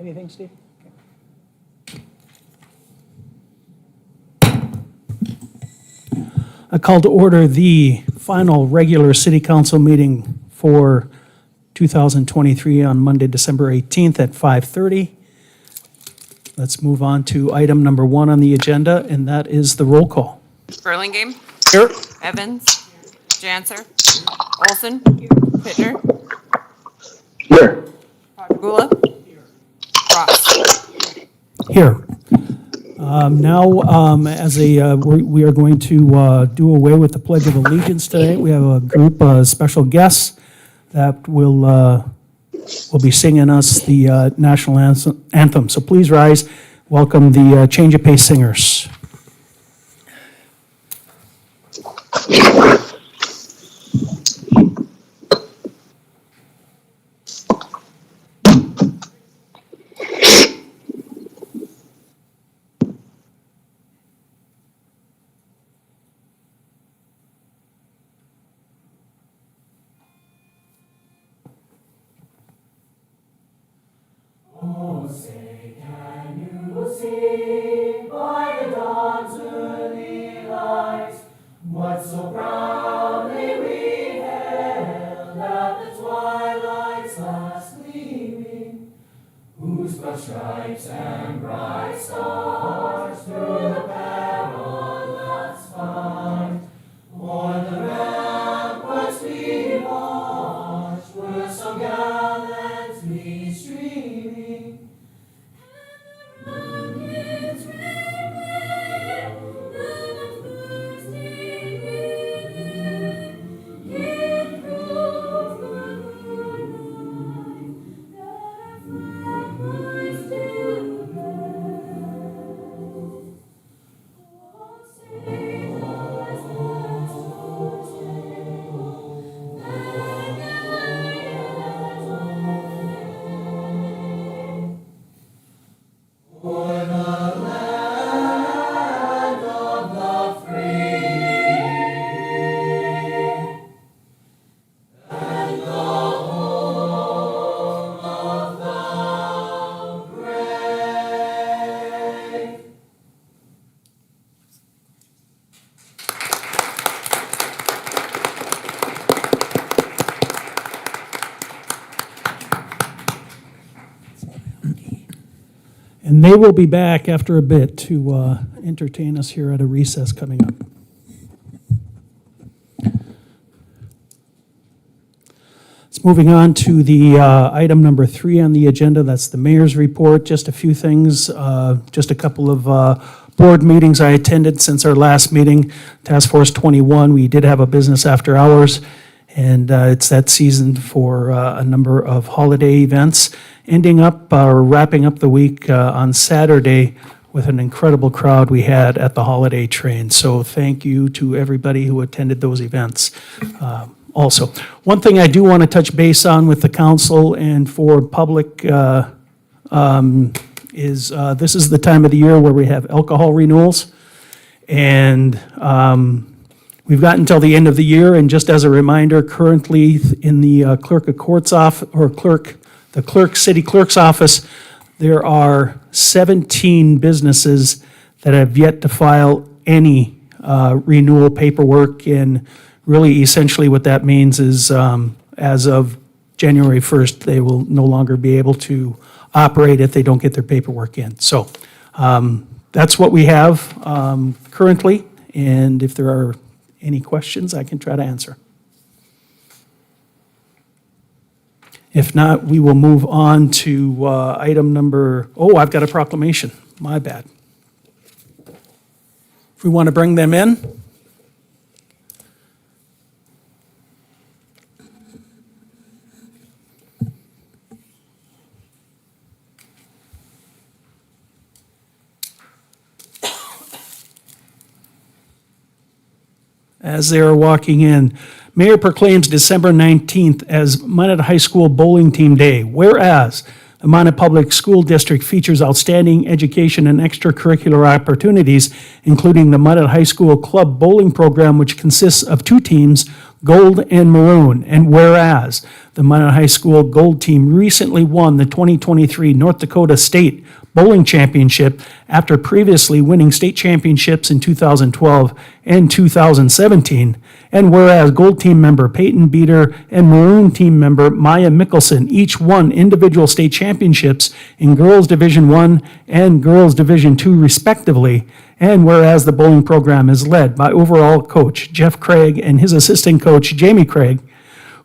Anything, Steve? I call to order the final regular city council meeting for 2023 on Monday, December 18th at 5:30. Let's move on to item number 1 on the agenda, and that is the roll call. Burlingame. Here. Evans. Janser. Olson. Pittner. Here. Gula. Ross. Here. Now, as we are going to do away with the Pledge of Allegiance today. We have a group of special guests that will be singing us the national anthem. So please rise. Welcome the Change of Pace Singers. Oh, say, can you see by the dawn's early light what so proudly we hailed at the twilight's last gleaming, whose broad stripes and bright stars through the perilous fight o'er the ramparts we watched were so gallantly streaming. And they will be back after a bit to entertain us here at a recess coming up. It's moving on to the item number 3 on the agenda. That's the mayor's report. Just a few things, just a couple of board meetings I attended since our last meeting. Task Force 21, we did have a business after hours, and it's that season for a number of holiday events, ending up or wrapping up the week on Saturday with an incredible crowd we had at the holiday train. So thank you to everybody who attended those events. Also, one thing I do want to touch base on with the council and for public is this is the time of the year where we have alcohol renewals. And we've got until the end of the year, and just as a reminder, currently in the clerk of court's office, or city clerk's office, there are 17 businesses that have yet to file any renewal paperwork. And really, essentially what that means is as of January 1st, they will no longer be able to operate if they don't get their paperwork in. So that's what we have currently, and if there are any questions, I can try to answer. If not, we will move on to item number, I've got a proclamation, my bad. If we want to bring them in. As they are walking in, Mayor proclaims December 19th as Minot High School Bowling Team Day, whereas The Minot Public School District features outstanding education and extracurricular opportunities, including the Minot High School Club Bowling Program, which consists of 2 teams, Gold and Maroon. And whereas the Minot High School Gold Team recently won the 2023 North Dakota State Bowling Championship after previously winning state championships in 2012 and 2017. And whereas Gold Team member Peyton Beater and Maroon Team member Maya Mickelson each won individual state championships in Girls Division I and Girls Division II respectively. And whereas the bowling program is led by overall coach Jeff Craig and his assistant coach Jamie Craig,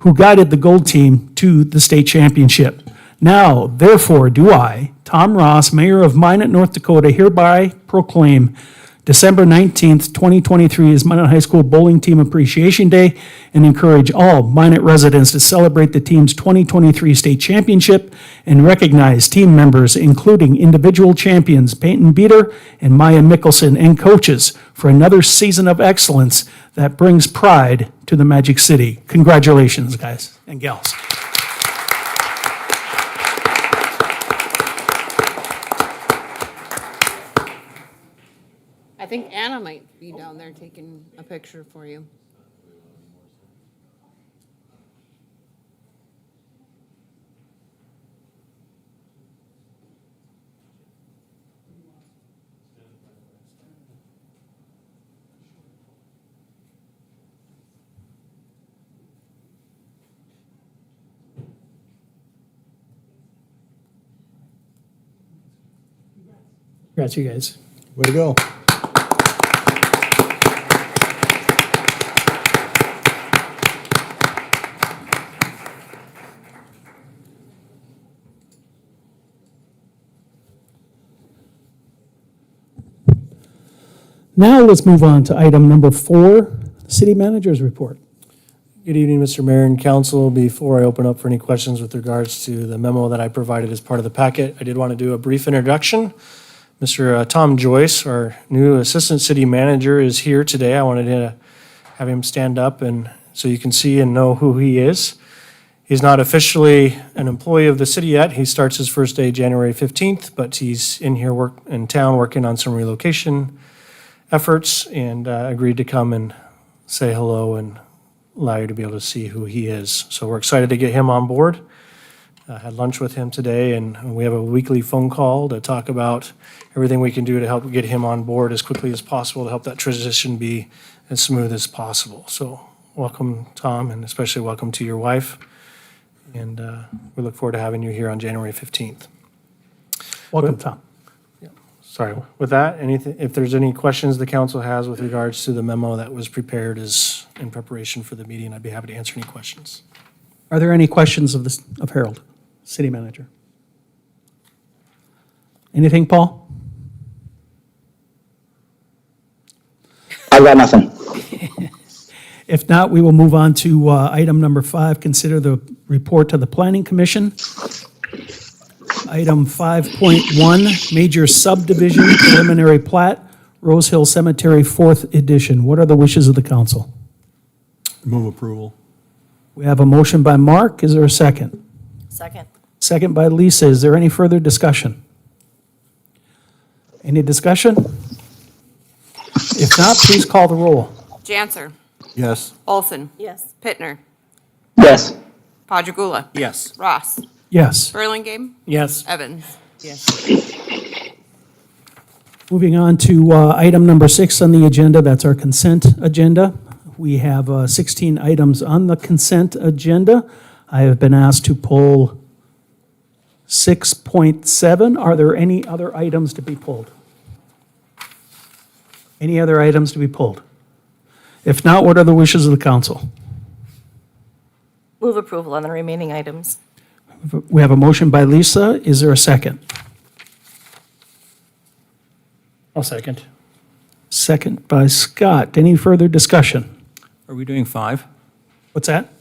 who guided the Gold Team to the state championship. Now, therefore, do I, Tom Ross, Mayor of Minot, North Dakota, hereby proclaim December 19th, 2023 as Minot High School Bowling Team Appreciation Day and encourage all Minot residents to celebrate the team's 2023 state championship and recognize team members, including individual champions Peyton Beater and Maya Mickelson, and coaches for another season of excellence that brings pride to the Magic City. Congratulations, guys and gals. I think Anna might be down there taking a picture for you. Congrats, you guys. Way to go. Now let's move on to item number 4, the city manager's report. Good evening, Mr. Mayor and Council. Before I open up for any questions with regards to the memo that I provided as part of the packet, I did want to do a brief introduction. Mr. Tom Joyce, our new Assistant City Manager, is here today. I wanted to have him stand up and so you can see and know who he is. He's not officially an employee of the city yet. He starts his first day January 15th, but he's in town working on some relocation efforts and agreed to come and say hello and allow you to be able to see who he is. So we're excited to get him on board. I had lunch with him today, and we have a weekly phone call to talk about everything we can do to help get him on board as quickly as possible to help that transition be as smooth as possible. So welcome, Tom, and especially welcome to your wife. And we look forward to having you here on January 15th. Welcome, Tom. Sorry, with that, if there's any questions the council has with regards to the memo that was prepared as in preparation for the meeting, I'd be happy to answer any questions. Are there any questions of Harold, city manager? Anything, Paul? I got nothing. If not, we will move on to item number 5, consider the report to the Planning Commission. Item 5.1, major subdivision preliminary plat, Rose Hill Cemetery, 4th edition. What are the wishes of the council? Move approval. We have a motion by Mark. Is there a second? Second. Second by Lisa. Is there any further discussion? Any discussion? If not, please call the roll. Janser, Yes. Olson, Yes. Pittner, Yes. Padrigula, Yes. Ross, Yes. Burlingame, Yes. Evans. Yes. Moving on to item number 6 on the agenda, that's our consent agenda. We have 16 items on the consent agenda. I have been asked to pull 6.7. Are there any other items to be pulled? Any other items to be pulled? If not, what are the wishes of the council? Move approval on the remaining items. We have a motion by Lisa. Is there a second? I'll second. Second by Scott. Any further discussion? Are we doing 5? What's that?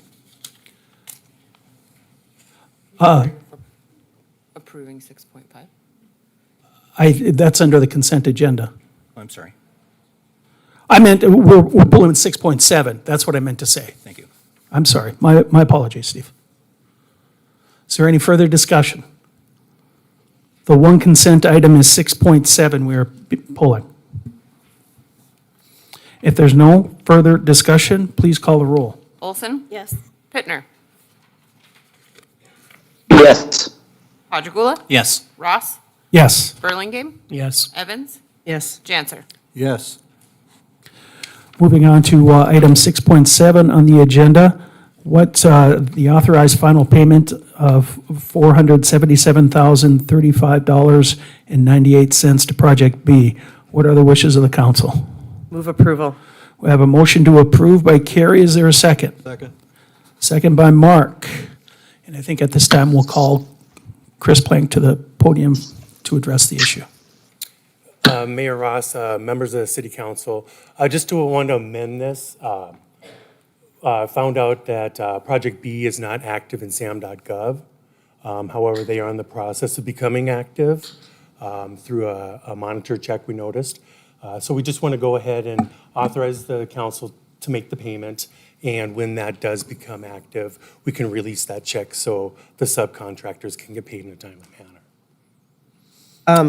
Approving 6.5. That's under the consent agenda. I'm sorry. I meant, we're pulling 6.7. That's what I meant to say. Thank you. I'm sorry. My apologies, Steve. Is there any further discussion? The one consent item is 6.7 we are pulling. If there's no further discussion, please call the roll. Olson? Yes. Pittner? Yes. Padragula? Yes. Ross? Yes. Burlingame? Yes. Evans? Yes. Janser? Yes. Moving on to item 6.7 on the agenda, the authorized final payment of $477,035.98 to Project B. What are the wishes of the council? Move approval. We have a motion to approve by Carrie. Is there a second? Second. Second by Mark. And I think at this time we'll call Chris Plank to the podium to address the issue. Mayor Ross, members of the city council, just to want to amend this, found out that Project B is not active in sam.gov. However, they are in the process of becoming active through a monitor check we noticed. So we just want to go ahead and authorize the council to make the payment. And when that does become active, we can release that check so the subcontractors can get paid in a timely manner.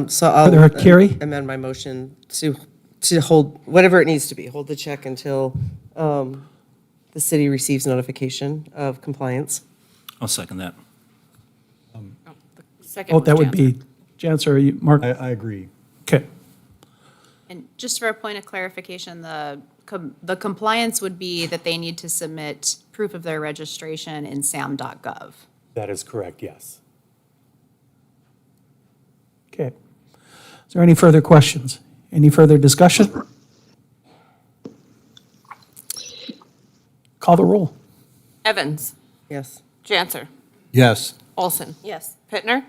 So I'll there a Carrie? amend my motion to hold, whatever it needs to be, hold the check until the city receives notification of compliance. I'll second that. Second Oh, was that would Janser. be, Janser, are you, Mark? I agree. Okay. And just for a point of clarification, the compliance would be that they need to submit proof of their registration in sam.gov. That is correct, yes. Okay. Is there any further questions? Any further discussion? Call the roll. Evans? Yes. Janser? Yes. Olson? Yes. Pittner?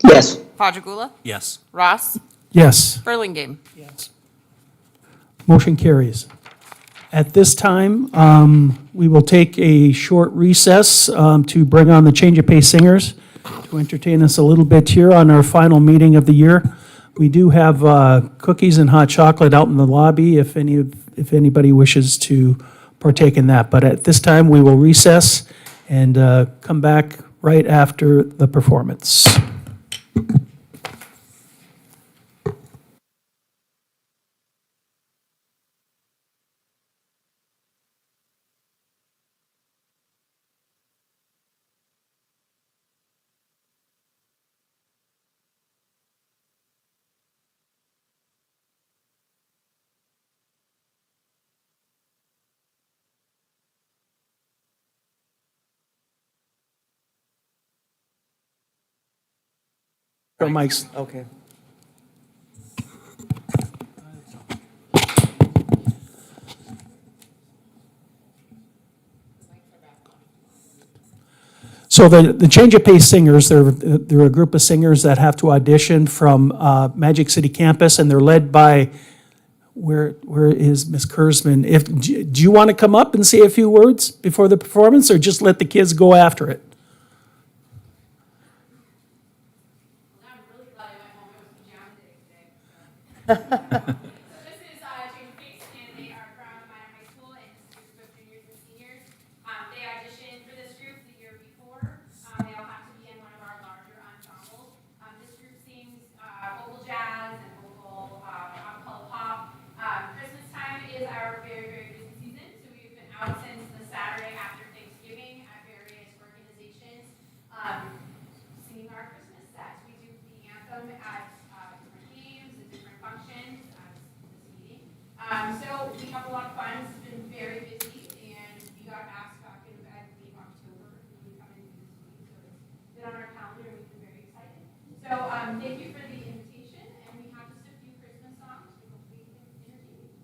Yes. Padragula? Yes. Ross? Yes. Burlingame? Motion carries. At this time, we will take a short recess to bring on the Change of Pace Singers to entertain us a little bit here on our final meeting of the year. We do have cookies and hot chocolate out in the lobby if anybody wishes to partake in that. But at this time, we will recess and come back right after the performance. So Mike's. Okay. So the Change of Pace Singers, they're a group of singers that have to audition from Magic City campus, and they're led by, where is Miss Kurzman? Do you want to come up and say a few words before the performance, or just let the kids go after it? I'm really glad I went home. It was pajama day today. So this is Change Pace, and they are from Minot High School, and it's a group of juniors and seniors. They auditioned for this group the year before. They all have to be in one of our larger ensembles. This group sings vocal jazz and vocal acapella pop. Christmas time is our very, very busy season, so we've been out since the Saturday after Thanksgiving at various organizations. Singing our Christmas sets. We do the anthem at different games and different functions as this meeting. So we have a lot of fun. It's been very busy, and we got asked back in, I believe, October if we would come and do this meeting. So it's been on our calendar, and we've been very excited. So thank you for the invitation, and we have just a few Christmas songs we hope we can entertain you.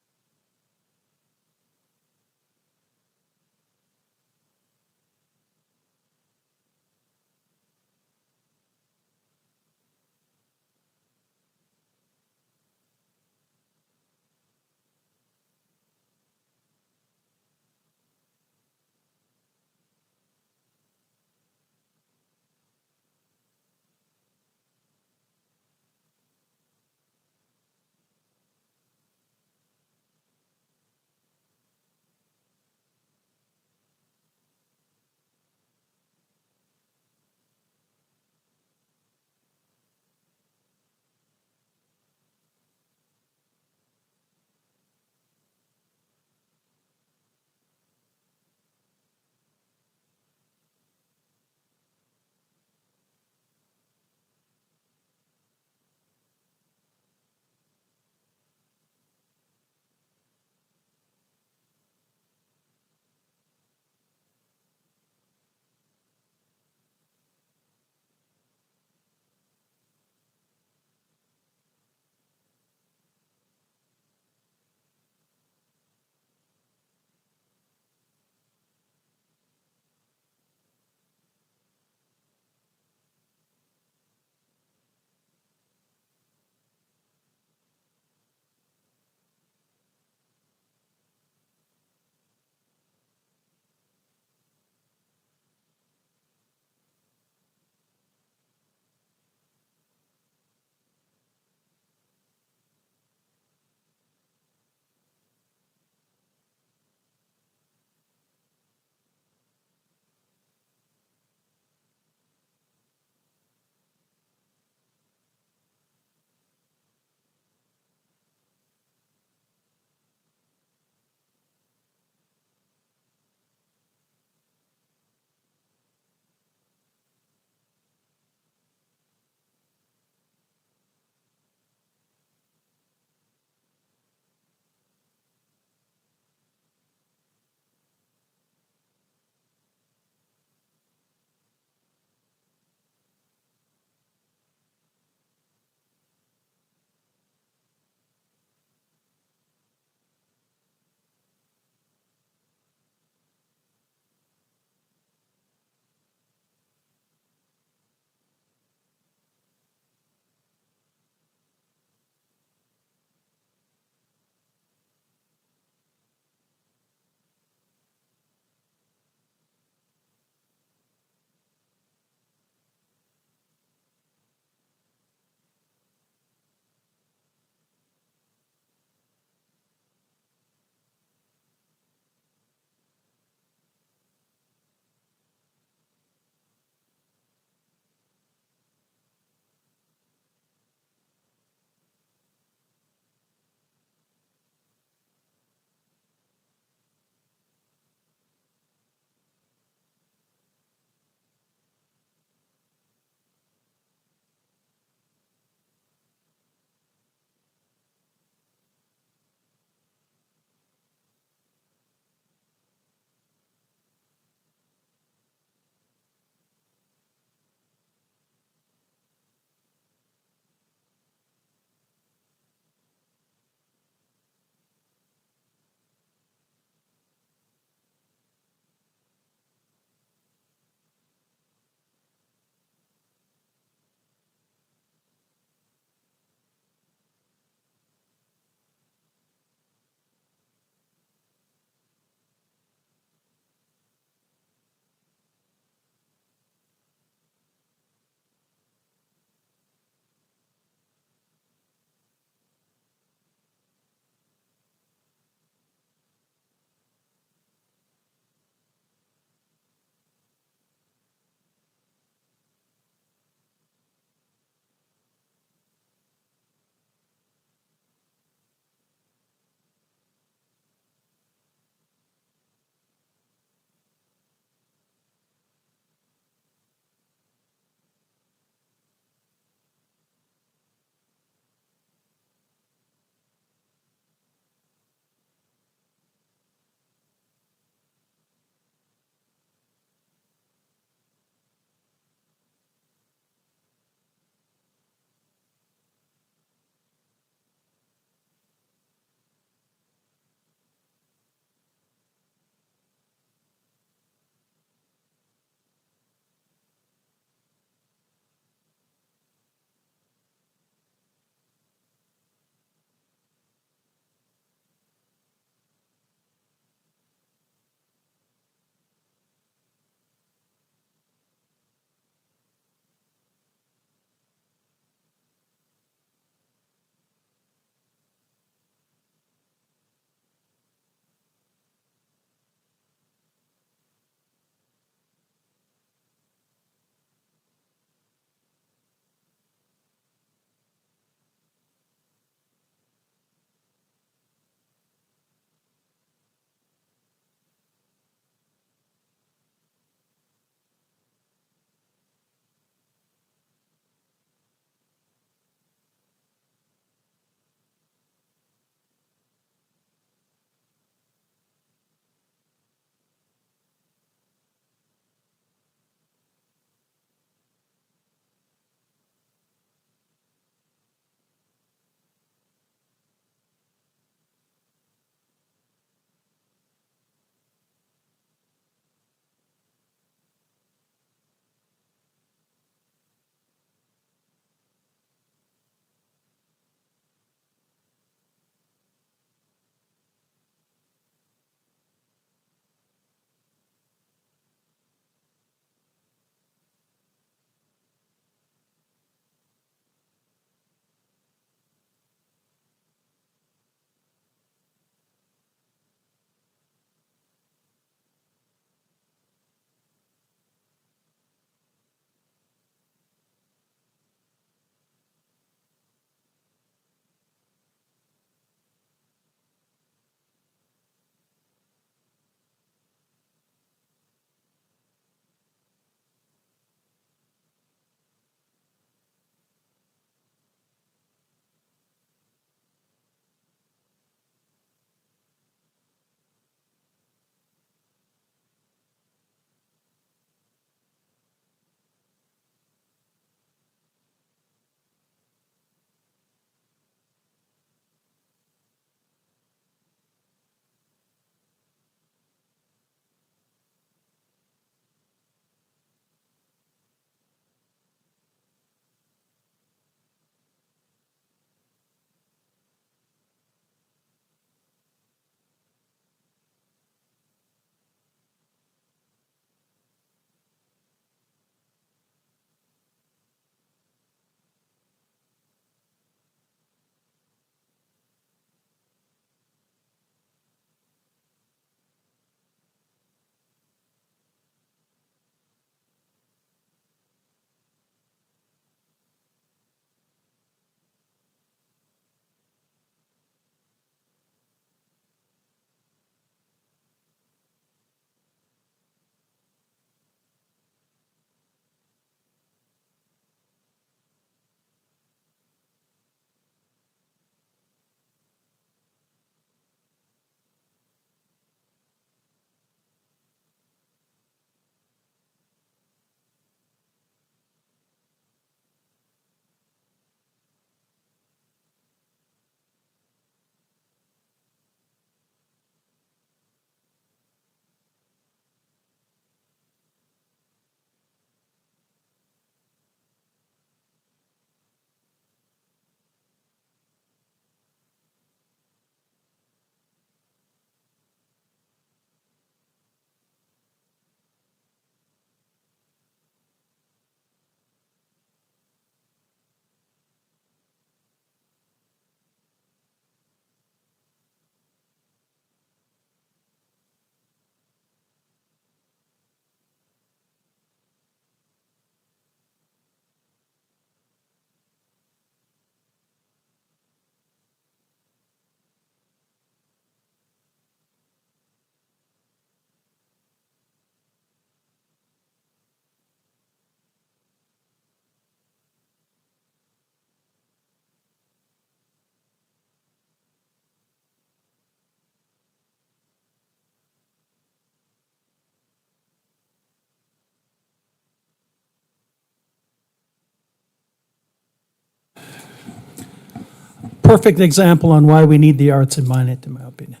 perfect example on why we need the arts in Minot, in my opinion.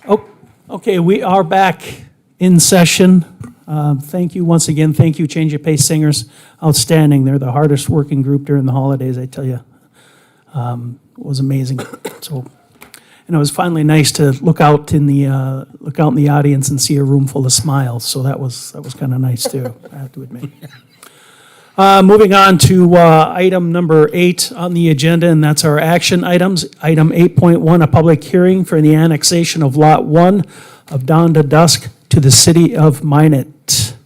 Oh, okay, we are back in session. Thank you once again. Thank you, Change of Pace Singers. Outstanding. They're the hardest working group during the holidays, I tell you. It was amazing. So, and it was finally nice to look out in the audience and see a room full of smiles. So that was kind of nice too, I have to admit. Moving on to item number 8 on the agenda, and that's our action items. Item 8.1, a public hearing for the annexation of Lot 1 of dawn to dusk to the city of Minot.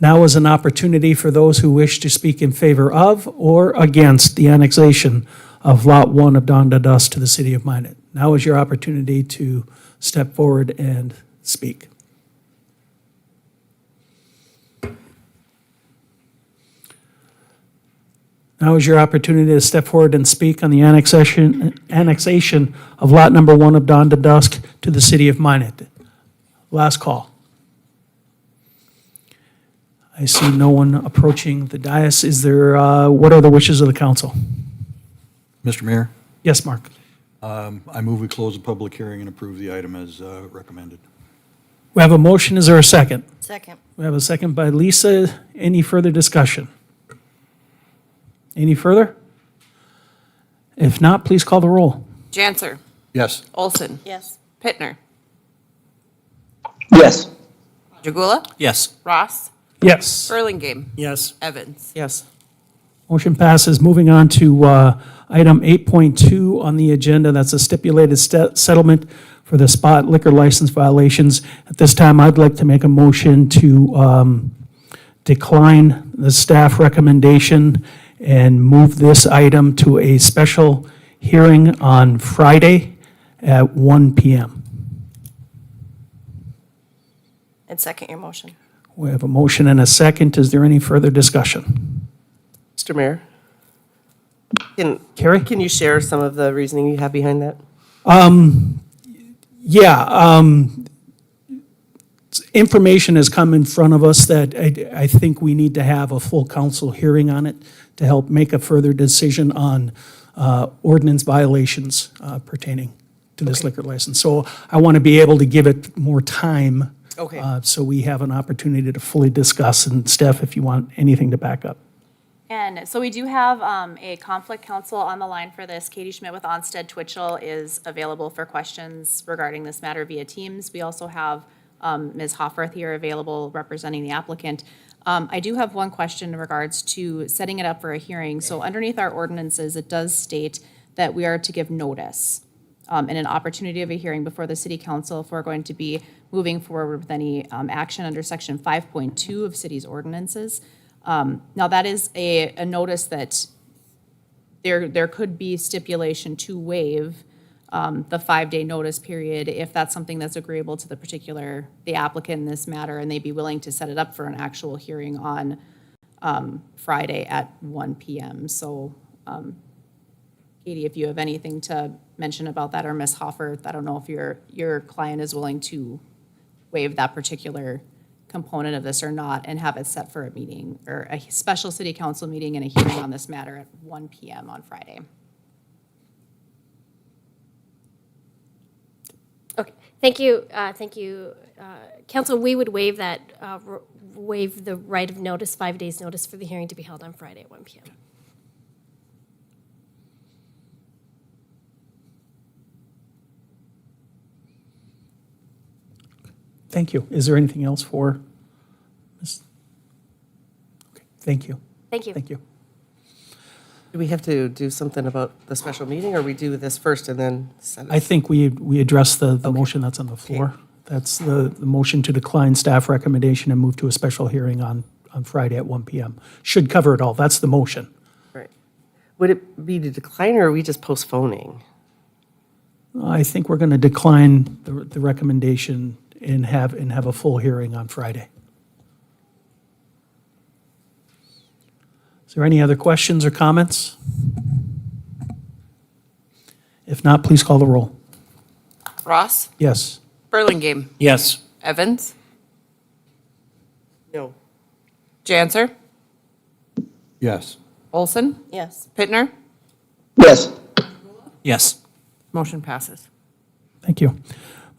Now is an opportunity for those who wish to speak in favor of or against the annexation of Lot 1 of dawn to dusk to the city of Minot. Now is your opportunity to step forward and speak. Now is your opportunity to step forward and speak on the annexation of Lot number 1 of dawn to dusk to the city of Minot. Last call. I see no one approaching the dais. Is there, what are the wishes of the council? Mr. Mayor, Yes, Mark. I move we close the public hearing and approve the item as recommended. We have a motion. Is there a second? Second. We have a second by Lisa. Any further discussion? Any further? If not, please call the roll. Janser, Yes. Olson, Yes. Pittner, Yes. Jagula, Yes. Ross, Yes. Burlingame, Yes. Evans. Yes. Motion passes. Moving on to item 8.2 on the agenda. That's a stipulated settlement for the spot liquor license violations. At this time, I'd like to make a motion to decline the staff recommendation and move this item to a special hearing on Friday at 1 p.m. And second your motion. We have a motion and a second. Is there any further discussion? Mr. Mayor? Carrie? Can you share some of the reasoning you have behind that? Yeah, information has come in front of us that I think we need to have a full council hearing on it to help make a further decision on ordinance violations pertaining to this liquor license. So I want to be able to give it more time. Okay. So we have an opportunity to fully discuss. And Steph, if you want anything to back up. And so we do have a conflict counsel on the line for this. Katie Schmidt with Onstead Twitchell is available for questions regarding this matter via Teams. We also have Ms. Hofferth here available representing the applicant. I do have one question in regards to setting it up for a hearing. So underneath our ordinances, it does state that we are to give notice and an opportunity of a hearing before the city council if we're going to be moving forward with any action under section 5.2 of city's ordinances. Now, that is a notice that there could be stipulation to waive the 5-day notice period if that's something that's agreeable to the applicant in this matter, and they'd be willing to set it up for an actual hearing on Friday at 1 p.m. So, Katie, if you have anything to mention about that, or Ms. Hoffer, I don't know if your client is willing to waive that particular component of this or not, and have it set for a meeting or a special city council meeting and a hearing on this matter at 1 p.m. on Friday. Okay, thank you, Council. We would waive that, waive the right of notice, 5 days' notice for the hearing to be held on Friday at 1 p.m. Thank you. Is there anything else for Ms.? Okay, thank you. Thank you. Thank you. Do we have to do something about the special meeting, or we do this first and then send I it? think we addressed the motion that's on the floor. That's the motion to decline staff recommendation and move to a special hearing on Friday at 1 p.m. Should cover it all. That's the motion. Right. Would it be to decline, or are we just postponing? I think we're going to decline the recommendation and have a full hearing on Friday. Is there any other questions or comments? If not, please call the roll. Ross, Yes. Burlingame, Yes. Evans, No. Janser, Yes. Olson, Yes. Pittner, Yes. Yes. Motion passes. Thank you.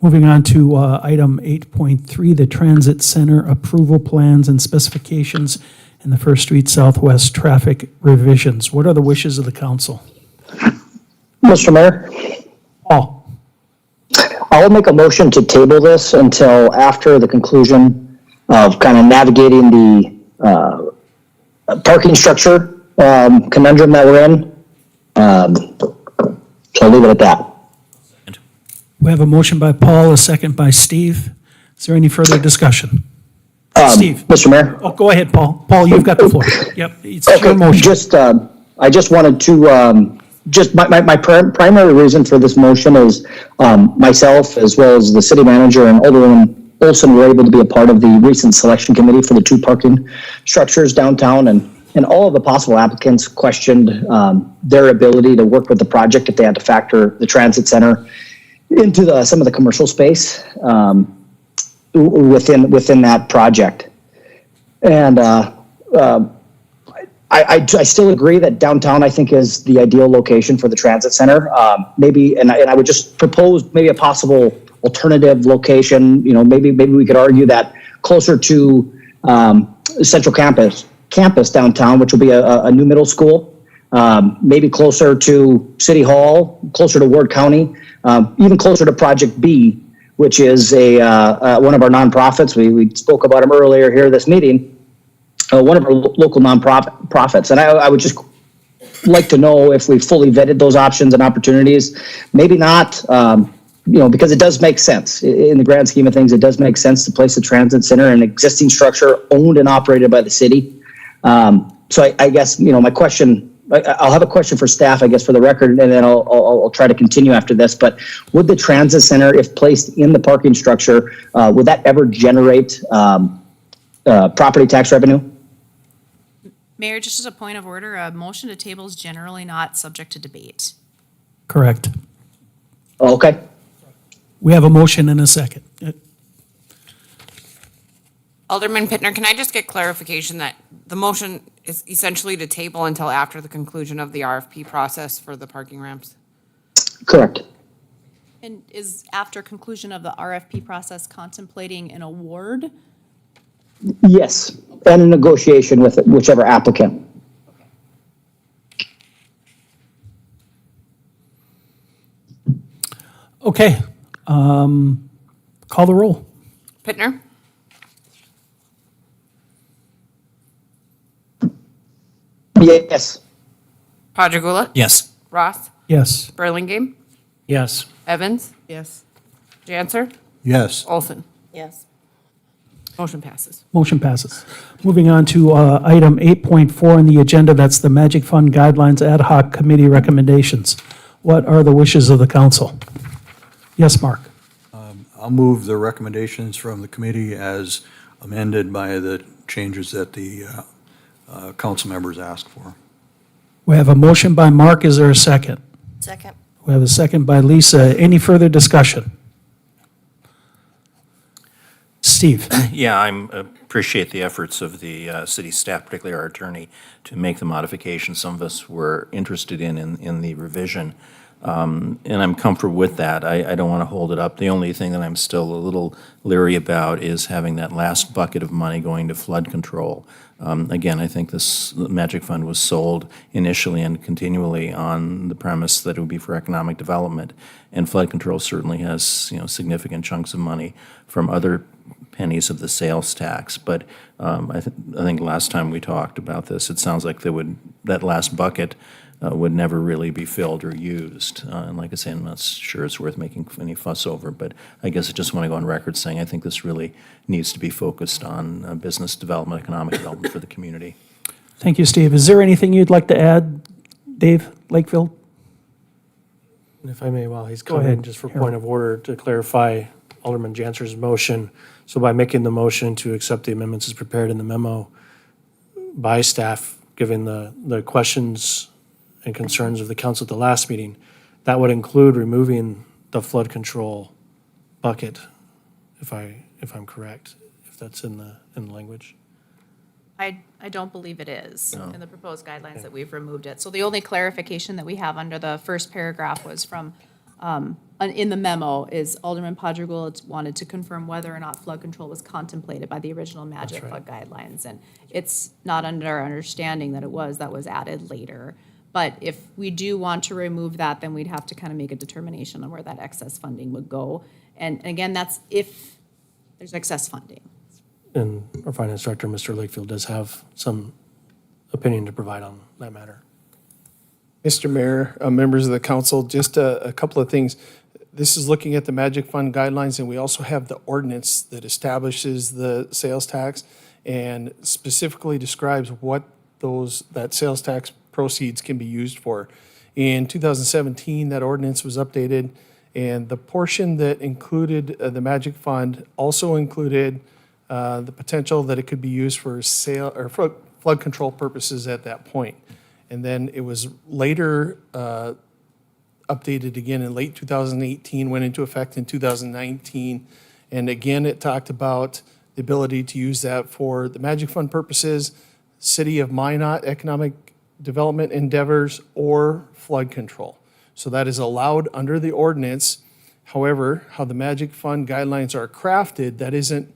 Moving on to item 8.3, the Transit Center approval plans and specifications and the First Street Southwest traffic revisions. What are the wishes of the council? Mr. Mayor, Paul? I'll make a motion to table this until after the conclusion of kind of navigating the parking structure conundrum that we're in. So I'll leave it at that. We have a motion by Paul, a second by Steve. Is there any further discussion? Steve? Mr. Mayor? Oh, go ahead, Paul. Paul, you've got the floor. Yep, it's your motion. Just, I just wanted to, just my primary reason for this motion is myself, as well as the city manager and Alderman Olson, were able to be a part of the recent selection committee for the 2 parking structures downtown, and all of the possible applicants questioned their ability to work with the project if they had to factor the transit center into some of the commercial space within that project. And I still agree that downtown, I think, is the ideal location for the transit center. Maybe, and I would just propose maybe a possible alternative location. You know, maybe we could argue that closer to Central Campus downtown, which will be a new middle school. Maybe closer to City Hall, closer to Ward County, even closer to Project B, which is one of our nonprofits. We spoke about them earlier here this meeting. One of our local nonprofits, and I would just like to know if we've fully vetted those options and opportunities. Maybe not, because it does make sense in the grand scheme of things. It does make sense to place the transit center in an existing structure owned and operated by the city. So I guess my question. I'll have a question for staff, I guess, for the record, and then I'll try to continue after this. But would the transit center, if placed in the parking structure, would that ever generate property tax revenue? Mayor, just as a point of order, a motion to table is generally not subject to debate. Correct. Oh, okay. We have a motion and a second. Alderman Pittner, can I just get clarification that the motion is essentially to table until after the conclusion of the RFP process for the parking ramps? Correct. And is after conclusion of the RFP process contemplating an award? Yes, and a negotiation with whichever applicant. Okay. Call the roll. Pittner? Yes. Padragula? Yes. Ross? Yes. Burlingame? Yes. Evans? Yes. Janser? Yes. Olson? Yes. Motion passes. Motion passes. Moving on to item 8.4 on the agenda, that's the Magic Fund Guidelines Ad Hoc Committee recommendations. What are the wishes of the council? Yes, Mark? I'll move the recommendations from the committee as amended by the changes that the council members asked for. We have a motion by Mark. Is there a second? Second. We have a second by Lisa. Any further discussion? Steve? Yeah, I appreciate the efforts of the city staff, particularly our attorney, to make the modifications some of us were interested in the revision. And I'm comfortable with that. I don't want to hold it up. The only thing that I'm still a little leery about is having that last bucket of money going to flood control. Again, I think this Magic Fund was sold initially and continually on the premise that it would be for economic development. And flood control certainly has, significant chunks of money from other pennies of the sales tax. But I think last time we talked about this, it sounds like that last bucket would never really be filled or used. And like I say, I'm not sure it's worth making any fuss over, but I guess I just want to go on record saying I think this really needs to be focused on business development, economic development for the community. Thank you, Steve. Is there anything you'd like to add, Dave Lakefield? And if I may, while he's Go ahead, coming, just for point of order, to clarify Alderman Janser's motion. So by making the motion to accept the amendments as prepared in the memo by staff, given the questions and concerns of the council at the last meeting, that would include removing the flood control bucket, if I'm correct, if that's in the language. I don't believe it is in the proposed guidelines that we've removed it. So the only clarification that we have under the first paragraph was from, in the memo, is Alderman Padragould wanted to confirm whether or not flood control was contemplated by the original Magic flood guidelines. And it's not under our understanding that it was, that was added later. But if we do want to remove that, then we'd have to kind of make a determination on where that excess funding would go. And again, that's if there's excess funding. And our finance director, Mr. Lakefield, does have some opinion to provide on that matter. Mr. Mayor, members of the council, just a couple of things. This is looking at the Magic Fund guidelines, and we also have the ordinance that establishes the sales tax and specifically describes what that sales tax proceeds can be used for. In 2017, that ordinance was updated, and the portion that included the Magic Fund also included the potential that it could be used for sale or flood control purposes at that point. And then it was later updated again in late 2018, went into effect in 2019. And again, it talked about the ability to use that for the Magic Fund purposes, City of Minot economic development endeavors, or flood control. So that is allowed under the ordinance. However, how the Magic Fund guidelines are crafted, that isn't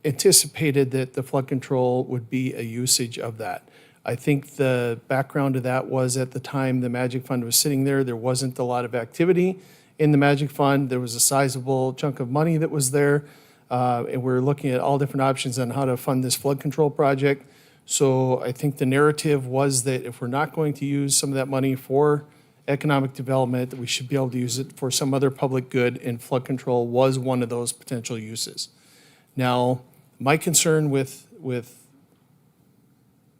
anticipated that the flood control would be a usage of that. I think the background to that was at the time the Magic Fund was sitting there, there wasn't a lot of activity in the Magic Fund. There was a sizable chunk of money that was there, and we're looking at all different options on how to fund this flood control project. So I think the narrative was that if we're not going to use some of that money for economic development, that we should be able to use it for some other public good, and flood control was one of those potential uses. Now, my concern with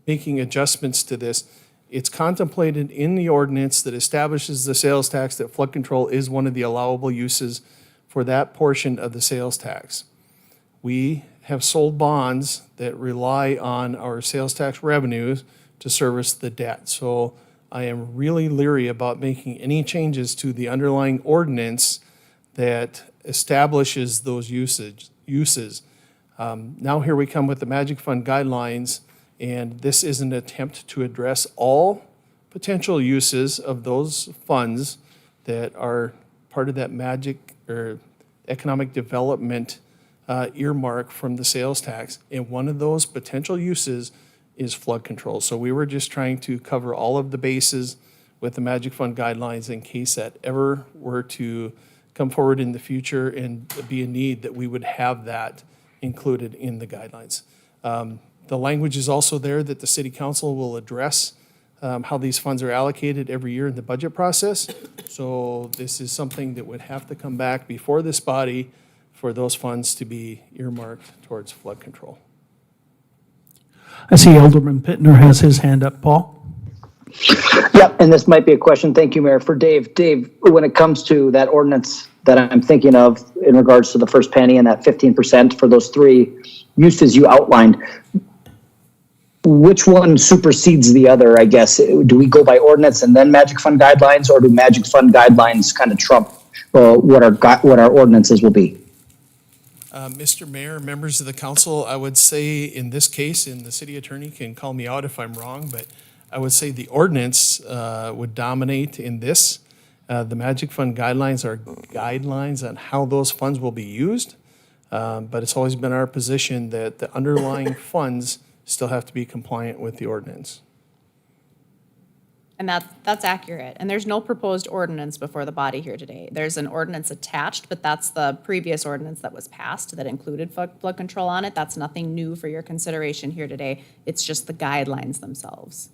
making adjustments to this, it's contemplated in the ordinance that establishes the sales tax that flood control is one of the allowable uses for that portion of the sales tax. We have sold bonds that rely on our sales tax revenues to service the debt. So I am really leery about making any changes to the underlying ordinance that establishes those uses. Now here we come with the Magic Fund guidelines, and this is an attempt to address all potential uses of those funds that are part of that magic or economic development earmark from the sales tax. And one of those potential uses is flood control. So we were just trying to cover all of the bases with the Magic Fund guidelines in case that ever were to come forward in the future and be a need that we would have that included in the guidelines. The language is also there that the City Council will address how these funds are allocated every year in the budget process. So this is something that would have to come back before this body for those funds to be earmarked towards flood control. I see Alderman Pittner has his hand up. Paul? Yep, and this might be a question, thank you, Mayor, for Dave. Dave, when it comes to that ordinance that I'm thinking of in regards to the first penny and that 15% for those three uses you outlined, which one supersedes the other, I guess? Do we go by ordinance and then Magic Fund guidelines, or do Magic Fund guidelines kind of trump what our ordinances will be? Mr. Mayor, members of the council, I would say in this case, and the city attorney can call me out if I'm wrong, but I would say the ordinance would dominate in this. The Magic Fund guidelines are guidelines on how those funds will be used, but it's always been our position that the underlying funds still have to be compliant with the ordinance. And that's accurate. And there's no proposed ordinance before the body here today. There's an ordinance attached, but that's the previous ordinance that was passed that included flood control on it. That's nothing new for your consideration here today. It's just the guidelines themselves.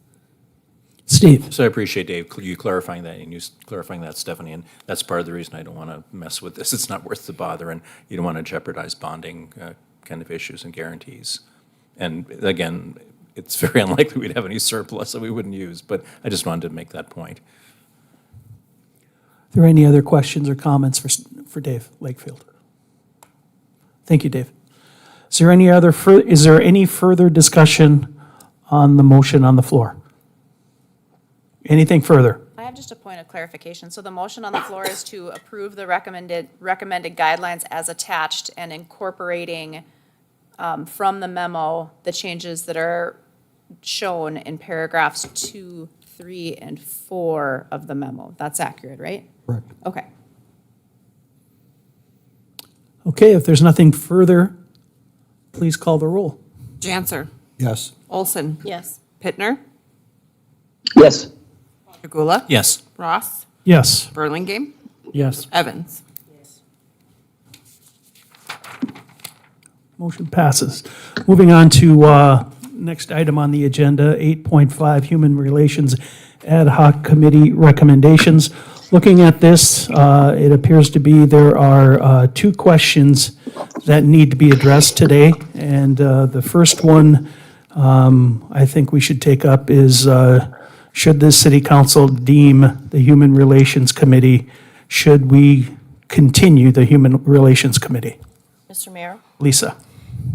Steve? So I appreciate, Dave, you clarifying that, and you clarifying that, Stephanie, and that's part of the reason I don't want to mess with this. It's not worth the bother, and you don't want to jeopardize bonding kind of issues and guarantees. And again, it's very unlikely we'd have any surplus that we wouldn't use, but I just wanted to make that point. Are there any other questions or comments for Dave Lakefield? Thank you, Dave. Is there any further discussion on the motion on the floor? Anything further? I have just a point of clarification. So the motion on the floor is to approve the recommended guidelines as attached and incorporating from the memo, the changes that are shown in paragraphs 2, 3, and 4 of the memo. That's accurate, right? Correct. Okay. Okay, if there's nothing further, please call the roll. Janser, Yes. Olson, Yes. Pittner, Yes. Chagula. Yes. Ross, Yes. Burlingame, Yes. Evans. Motion passes. Moving on to next item on the agenda, 8.5, Human Relations Ad Hoc Committee Recommendations. Looking at this, it appears to be there are two questions that need to be addressed today. And the first one I think we should take up is, should the city council deem the Human Relations Committee, should we continue the Human Relations Committee? Mr. Mayor? Lisa?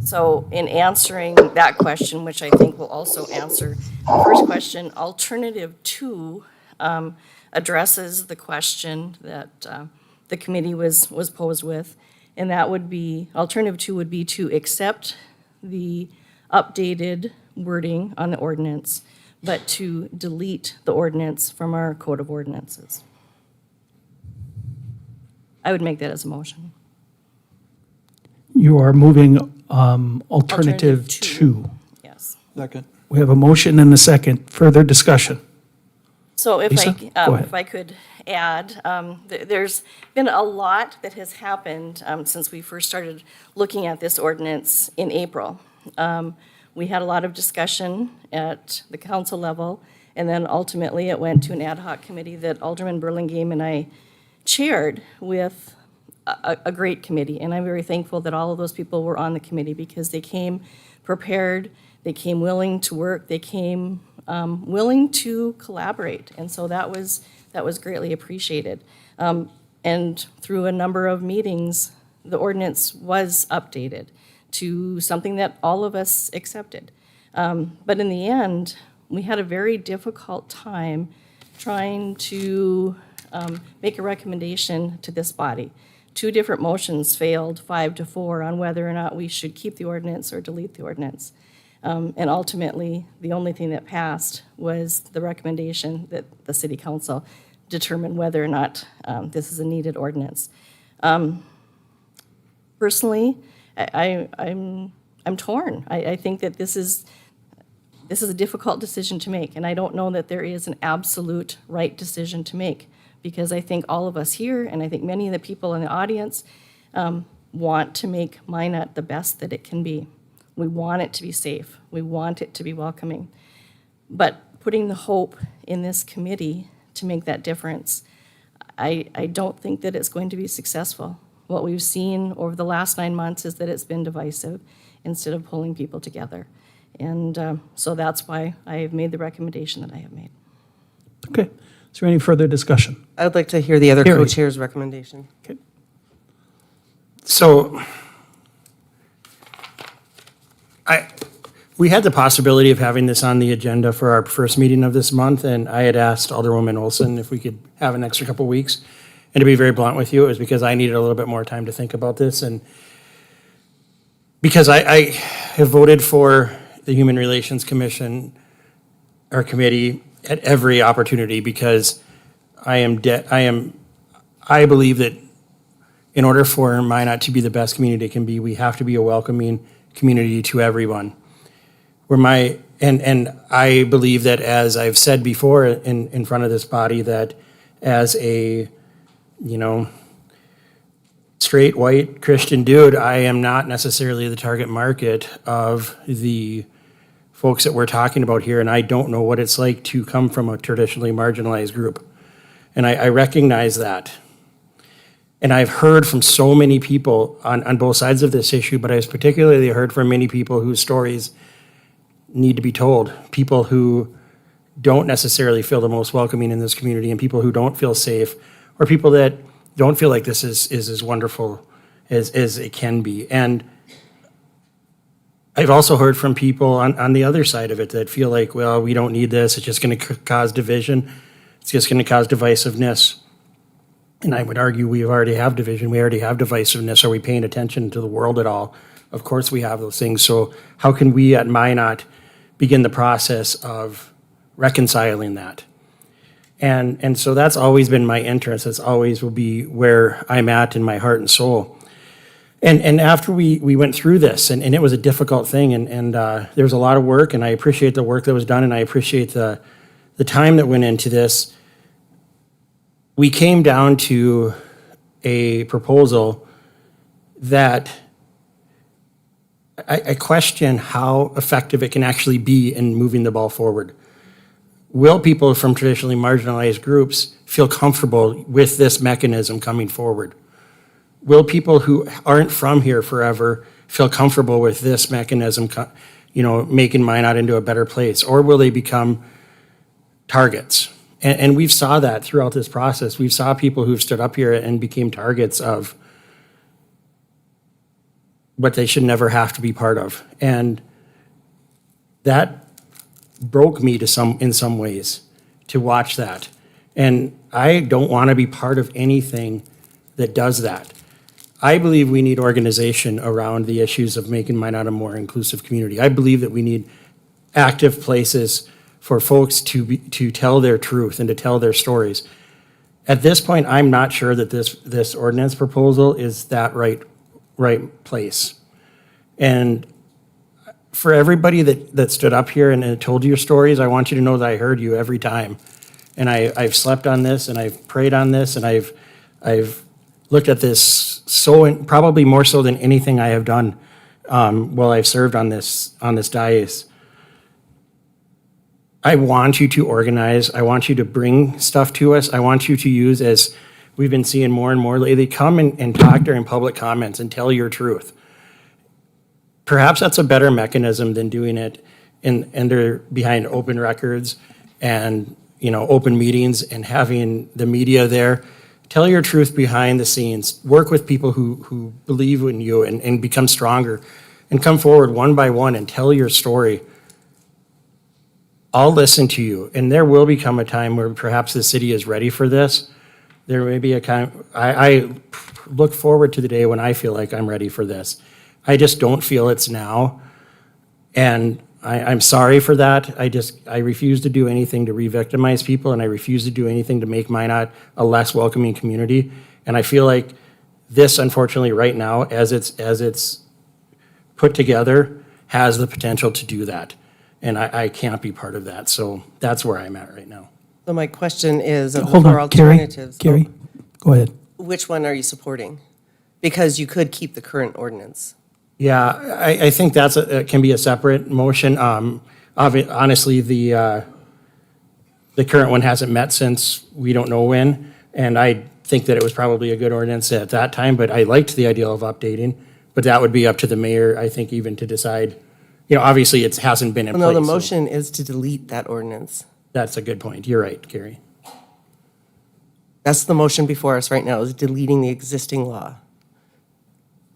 So in answering that question, which I think will also answer the first question, alternative 2 addresses the question that the committee was posed with, and that would be, alternative 2 would be to accept the updated wording on the ordinance, but to delete the ordinance from our code of ordinances. I would make that as a motion. You are moving alternative Alternative 2. Yes. Second. We have a motion and a second. Further discussion. So if Lisa, go ahead. if I could add, there's been a lot that has happened since we first started looking at this ordinance in April. We had a lot of discussion at the council level, and then ultimately it went to an ad hoc committee that Alderman Burlingame and I chaired with a great committee, and I'm very thankful that all of those people were on the committee because they came prepared, they came willing to work, they came willing to collaborate, and so that was greatly appreciated. And through a number of meetings, the ordinance was updated to something that all of us accepted. But in the end, we had a very difficult time trying to make a recommendation to this body. 2 different motions failed 5-4 on whether or not we should keep the ordinance or delete the ordinance. And ultimately, the only thing that passed was the recommendation that the city council determine whether or not this is a needed ordinance. Personally, I'm torn. I think that this is a difficult decision to make, and I don't know that there is an absolute right decision to make, because I think all of us here, and I think many of the people in the audience, want to make Minot the best that it can be. We want it to be safe. We want it to be welcoming. But putting the hope in this committee to make that difference, I don't think that it's going to be successful. What we've seen over the last 9 months is that it's been divisive instead of pulling people together. And so that's why I have made the recommendation that I have made. Okay. Is there any further discussion? I would like to hear the other Carrie. co-chair's recommendation. Okay. So we had the possibility of having this on the agenda for our first meeting of this month, and I had asked Alderwoman Olson if we could have an extra couple weeks. And to be very blunt with you, it was because I needed a little bit more time to think about this, and because I have voted for the Human Relations Commission, our committee, at every opportunity, because I believe that in order for Minot to be the best community it can be, we have to be a welcoming community to everyone. And I believe that, as I've said before in front of this body, that as a, straight white Christian dude, I am not necessarily the target market of the folks that we're talking about here, and I don't know what it's like to come from a traditionally marginalized group. And I recognize that. And I've heard from so many people on both sides of this issue, but I've particularly heard from many people whose stories need to be told. People who don't necessarily feel the most welcoming in this community, and people who don't feel safe, or people that don't feel like this is as wonderful as it can be. And I've also heard from people on the other side of it that feel like, well, we don't need this. It's just going to cause division. It's just going to cause divisiveness. And I would argue we already have division. We already have divisiveness. Are we paying attention to the world at all? Of course we have those things. So how can we at Minot begin the process of reconciling that? And so that's always been my interest. That's always will be where I'm at in my heart and soul. And after we went through this, and it was a difficult thing, and there was a lot of work, and I appreciate the work that was done, and I appreciate the time that went into this, we came down to a proposal that I question how effective it can actually be in moving the ball forward. Will people from traditionally marginalized groups feel comfortable with this mechanism coming forward? Will people who aren't from here forever feel comfortable with this mechanism, making Minot into a better place? Or will they become targets? And we've saw that throughout this process. We've saw people who've stood up here and became targets of what they should never have to be part of. And that broke me in some ways to watch that. And I don't want to be part of anything that does that. I believe we need organization around the issues of making Minot a more inclusive community. I believe that we need active places for folks to tell their truth and to tell their stories. At this point, I'm not sure that this ordinance proposal is that right place. And for everybody that stood up here and told your stories, I want you to know that I heard you every time. And I've slept on this, and I've prayed on this, and I've looked at this probably more so than anything I have done while I've served on this dais. I want you to organize. I want you to bring stuff to us. I want you to use, as we've been seeing more and more lately, come and talk during public comments and tell your truth. Perhaps that's a better mechanism than doing it behind open records and open meetings and having the media there. Tell your truth behind the scenes. Work with people who believe in you and become stronger, and come forward one by one and tell your story. I'll listen to you, and there will become a time where perhaps the city is ready for this. There may be a time, I look forward to the day when I feel like I'm ready for this. I just don't feel it's now, and I'm sorry for that. I refuse to do anything to re-victimize people, and I refuse to do anything to make Minot a less welcoming community. And I feel like this, unfortunately, right now, as it's put together, has the potential to do that. And I can't be part of that. So that's where I'm at right now. So my question is, of the Hold four on, Carrie, alternatives, go ahead. which one are you supporting? Because you could keep the current ordinance. Yeah, I think can be a separate motion. Honestly, the current one hasn't met since we don't know when, and I think that it was probably a good ordinance at that time, but I liked the idea of updating, but that would be up to the mayor, I think, even to decide. Obviously, it hasn't been in Well, place. no, the so motion is to delete that ordinance. That's a good point. You're right, Gary. That's the motion before us right now, is deleting the existing law.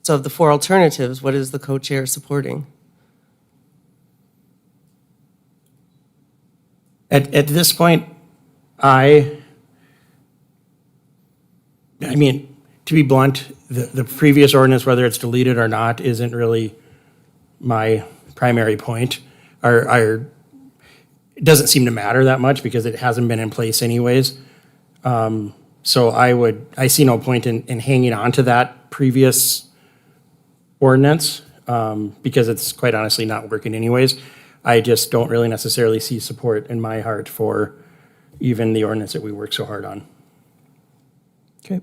So of the four alternatives, what is the co-chair supporting? At this point, I mean, to be blunt, the previous ordinance, whether it's deleted or not, isn't really my primary point. It doesn't seem to matter that much because it hasn't been in place anyways. So I see no point in hanging on to that previous ordinance because it's quite honestly not working anyways. I just don't really necessarily see support in my heart for even the ordinance that we worked so hard on. Okay.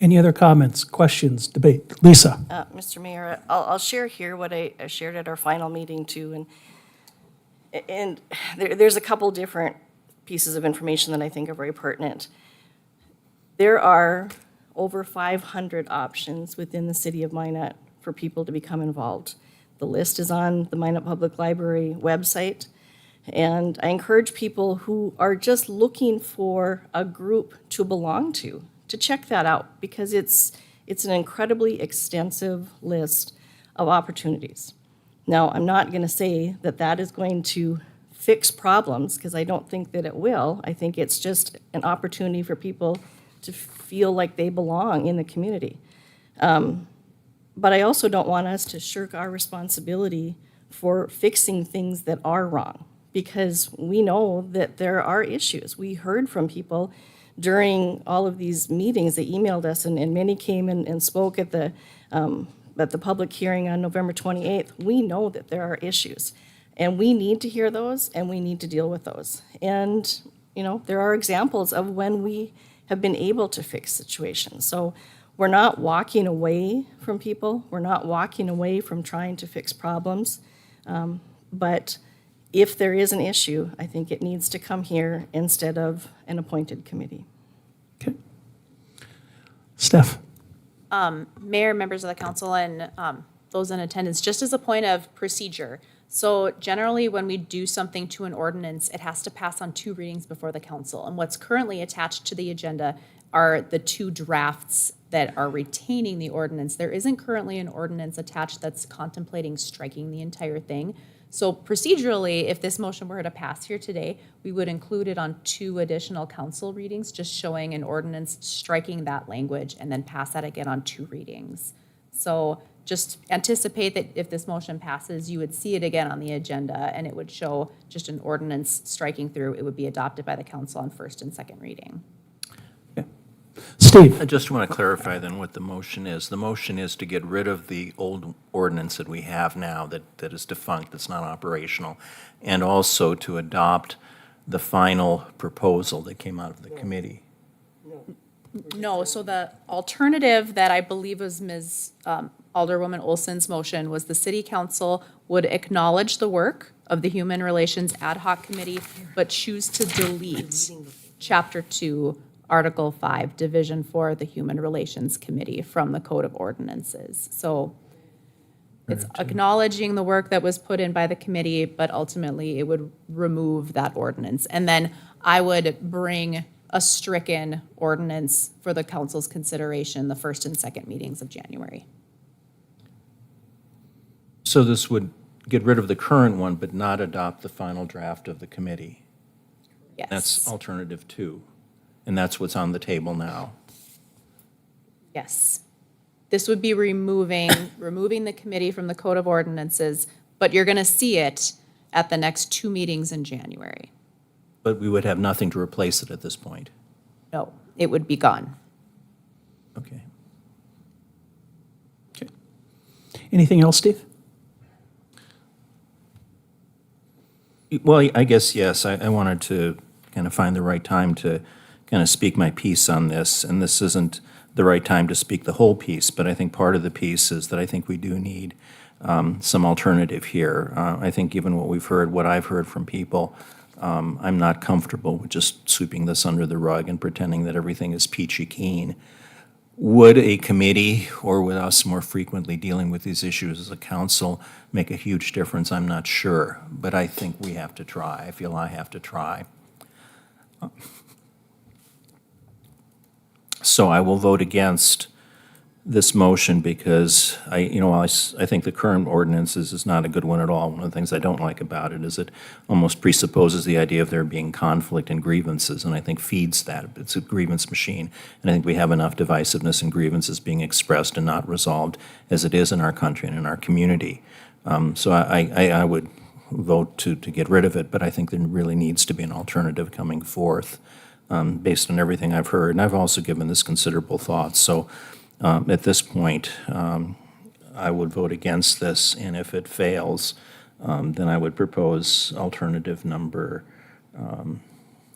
Any other comments, questions, debate? Lisa? Mr. Mayor, I'll share here what I shared at our final meeting too, and there's a couple different pieces of information that I think are very pertinent. There are over 500 options within the city of Minot for people to become involved. The list is on the Minot Public Library website, and I encourage people who are just looking for a group to belong to check that out, because it's an incredibly extensive list of opportunities. Now, I'm not going to say that that is going to fix problems, because I don't think that it will. I think it's just an opportunity for people to feel like they belong in the community. But I also don't want us to shirk our responsibility for fixing things that are wrong, because we know that there are issues. We heard from people during all of these meetings. They emailed us, and many came and spoke at the public hearing on November 28th. We know that there are issues, and we need to hear those, and we need to deal with those. And, you know, there are examples of when we have been able to fix situations. So we're not walking away from people. We're not walking away from trying to fix problems. But if there is an issue, I think it needs to come here instead of an appointed committee. Okay. Steph? Mayor, members of the council, and those in attendance, just as a point of procedure. So generally, when we do something to an ordinance, it has to pass on 2 readings before the council. And what's currently attached to the agenda are the 2 drafts that are retaining the ordinance. There isn't currently an ordinance attached that's contemplating striking the entire thing. So procedurally, if this motion were to pass here today, we would include it on 2 additional council readings, just showing an ordinance striking that language, and then pass that again on 2 readings. So just anticipate that if this motion passes, you would see it again on the agenda, and it would show just an ordinance striking through. It would be adopted by the council on first and second reading. Steve? I just want to clarify then what the motion is. The motion is to get rid of the old ordinance that we have now that is defunct, that's not operational, and also to adopt the final proposal that came out of the committee. No, so the alternative that I believe was Ms. Alderwoman Olson's motion was the city council would acknowledge the work of the Human Relations Ad Hoc Committee, but choose to delete Chapter 2, Article 5, Division 4, the Human Relations Committee from the Code of Ordinances. So it's acknowledging the work that was put in by the committee, but ultimately it would remove that ordinance. And then I would bring a stricken ordinance for the council's consideration the first and second meetings of January. So this would get rid of the current one, but not adopt the final draft of the committee. Yes. That's alternative 2, and that's what's on the table now. Yes. This would be removing the committee from the Code of Ordinances, but you're going to see it at the next 2 meetings in January. But we would have nothing to replace it at this point. No, it would be gone. Okay. Okay. Anything else, Steve? Well, I guess, yes, I wanted to kind of find the right time to kind of speak my piece on this, and this isn't the right time to speak the whole piece, but I think part of the piece is that I think we do need some alternative here. I think given what I've heard from people, I'm not comfortable with just sweeping this under the rug and pretending that everything is peachy keen. Would a committee, or with us more frequently dealing with these issues as a council, make a huge difference? I'm not sure, but I think we have to try. I feel I have to try. So I will vote against this motion because I think the current ordinance is not a good one at all. One of the things I don't like about it is it almost presupposes the idea of there being conflict and grievances, and I think feeds that. It's a grievance machine, and I think we have enough divisiveness and grievances being expressed and not resolved as it is in our country and in our community. So I would vote to get rid of it, but I think there really needs to be an alternative coming forth based on everything I've heard, and I've also given this considerable thought. So at this point, I would vote against this, and if it fails, then I would propose alternative number,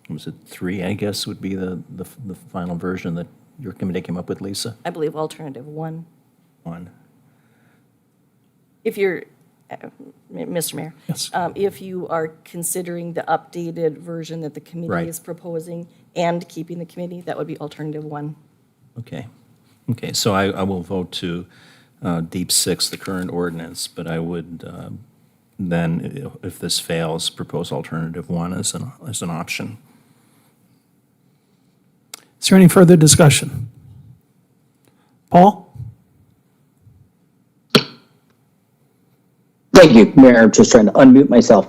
was it 3, I guess, would be the final version that your committee came up with, Lisa? I believe alternative 1. 1. If you're, Mr. Mayor. Yes. If you are considering the updated version that the committee Right. is proposing and keeping the committee, that would be alternative 1. Okay. Okay, so I will vote to deep 6 the current ordinance, but I would then, if this fails, propose alternative 1 as an option. Is there any further discussion? Paul? Thank you, Mayor. I'm just trying to unmute myself.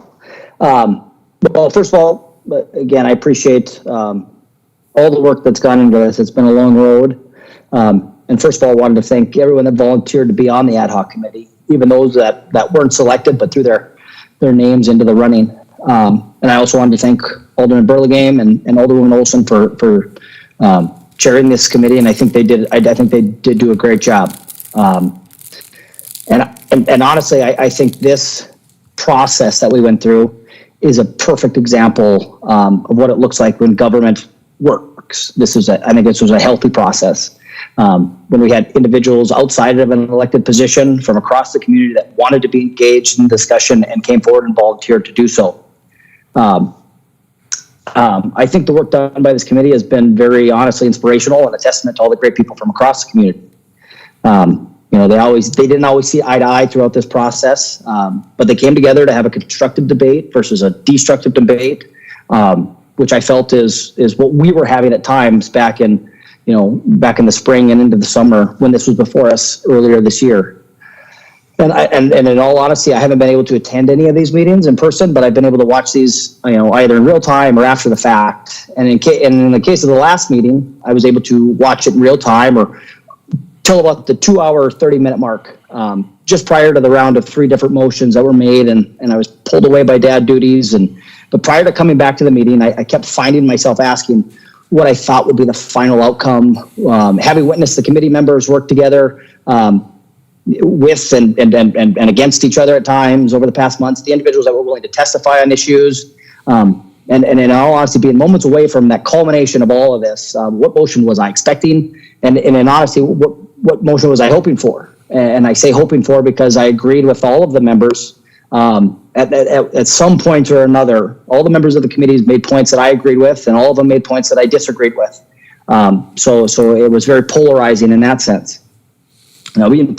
Well, first of all, again, I appreciate all the work that's gone into this. It's been a long road. And first of all, I wanted to thank everyone that volunteered to be on the ad hoc committee, even those that weren't selected but threw their names into the running. And I also wanted to thank Alderman Burlingame and Alderwoman Olson for chairing this committee, and I think they did. I think they did do a great job. And honestly, I think this process that we went through is a perfect example of what it looks like when government works. I think this was a healthy process. When we had individuals outside of an elected position from across the community that wanted to be engaged in discussion and came forward and volunteered to do so. I think the work done by this committee has been very honestly inspirational and a testament to all the great people from across the community. They didn't always see eye to eye throughout this process, but they came together to have a constructive debate versus a destructive debate, which I felt is what we were having at times back in the spring and into the summer when this was before us earlier this year. And in all honesty, I haven't been able to attend any of these meetings in person, but I've been able to watch these, either in real time or after the fact. And in the case of the last meeting, I was able to watch it in real time or till about the 2-hour, 30-minute mark, just prior to the round of 3 different motions that were made, and I was pulled away by dad duties. But prior to coming back to the meeting, I kept finding myself asking what I thought would be the final outcome, having witnessed the committee members work together, with and against each other at times over the past months, the individuals that were willing to testify on issues, and in all honesty, being moments away from that culmination of all of this, what motion was I expecting? And in honesty, what motion was I hoping for? And I say hoping for because I agreed with all of the members at some point or another. All the members of the committees made points that I agreed with, and all of them made points that I disagreed with. So it was very polarizing in that sense. Being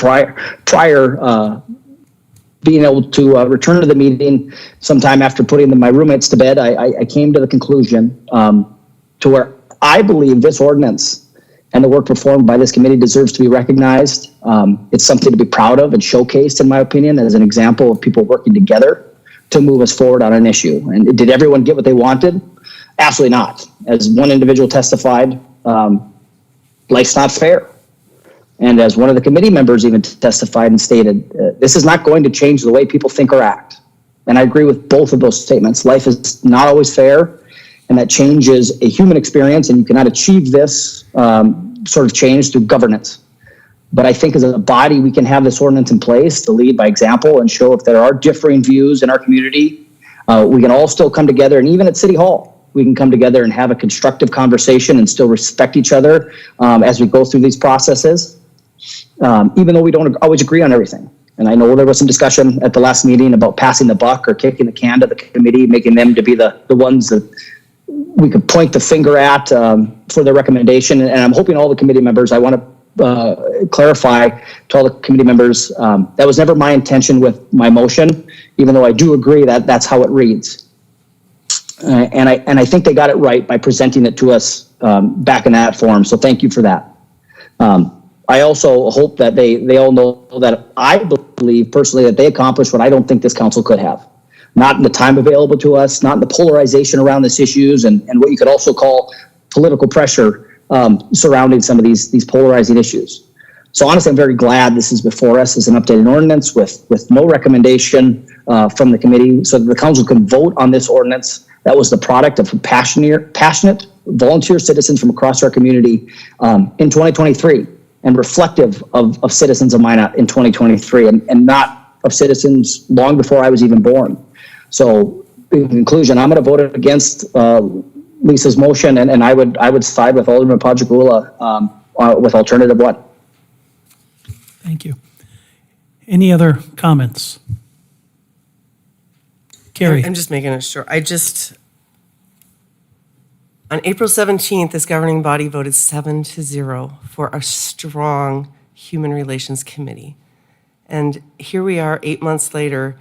being able to return to the meeting sometime after putting my roommates to bed, I came to the conclusion to where I believe this ordinance and the work performed by this committee deserves to be recognized. It's something to be proud of and showcased, in my opinion, as an example of people working together to move us forward on an issue. And did everyone get what they wanted? Absolutely not. As one individual testified, life's not fair. And as one of the committee members even testified and stated, this is not going to change the way people think or act. And I agree with both of those statements. Life is not always fair, and that change is a human experience, and you cannot achieve this sort of change through governance. But I think as a body, we can have this ordinance in place to lead by example and show if there are differing views in our community, we can all still come together, and even at City Hall, we can come together and have a constructive conversation and still respect each other as we go through these processes. Even though we don't always agree on everything. And I know there was some discussion at the last meeting about passing the buck or kicking the can to the committee, making them to be the ones that we could point the finger at for their recommendation. And I'm hoping all the committee members, I want to clarify to all the committee members, that was never my intention with my motion, even though I do agree that that's how it reads. And I think they got it right by presenting it to us back in that form. So thank you for that. I also hope that they all know that I believe personally that they accomplished what I don't think this council could have. Not in the time available to us, not in the polarization around these issues, and what you could also call political pressure surrounding some of these polarizing issues. So honestly, I'm very glad this is before us as an updated ordinance with no recommendation from the committee, so that the council can vote on this ordinance. That was the product of passionate volunteer citizens from across our community in 2023. And reflective of citizens of Minot in 2023 and not of citizens long before I was even born. So in conclusion, I'm going to vote against Lisa's motion, and I would side with Alderman Pajagula with alternative 1. Thank you. Any other comments? Carrie? I'm just making it short. On April 17th, this governing body voted 7-0 for a strong Human Relations Committee. And here we are 8 months later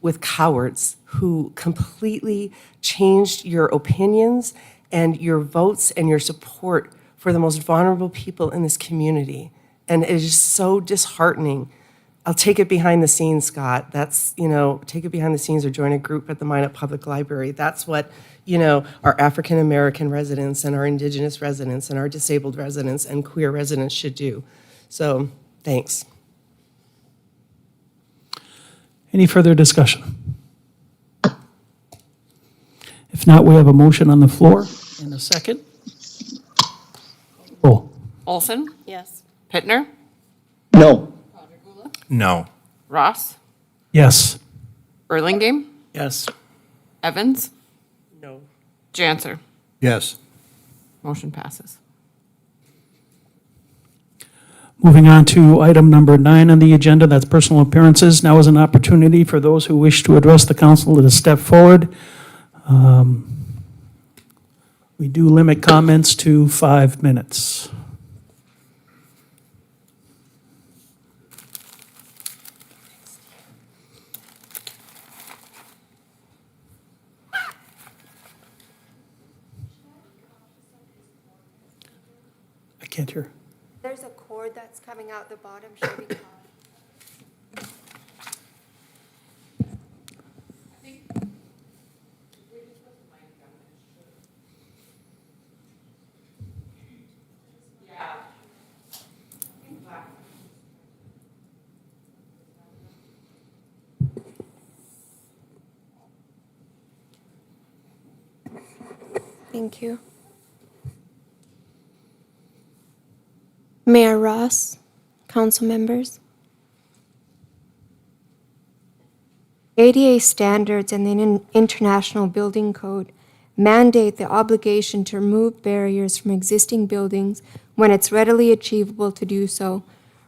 with cowards who completely changed your opinions and your votes and your support for the most vulnerable people in this community. And it is so disheartening I'll take it behind the scenes, Scott. That's, take it behind the scenes or join a group at the Minot Public Library. That's what, our African-American residents and our Indigenous residents and our disabled residents and queer residents should do. So, thanks. Any further discussion? If not, we have a motion on the floor and a second. Roll. Olson, Yes. Pittner, No. No. Ross, Yes. Burlingame, Yes. Evans, No. Janser. Yes. Motion passes. Moving on to item number 9 on the agenda, that's personal appearances. Now is an opportunity for those who wish to address the council to step forward. We do limit comments to 5 minutes. I can't hear. There's a cord that's coming out the bottom, should be caught. Thank you. Mayor Ross, council members. ADA standards and the International Building Code mandate the obligation to remove barriers from existing buildings when it's readily achievable to do so.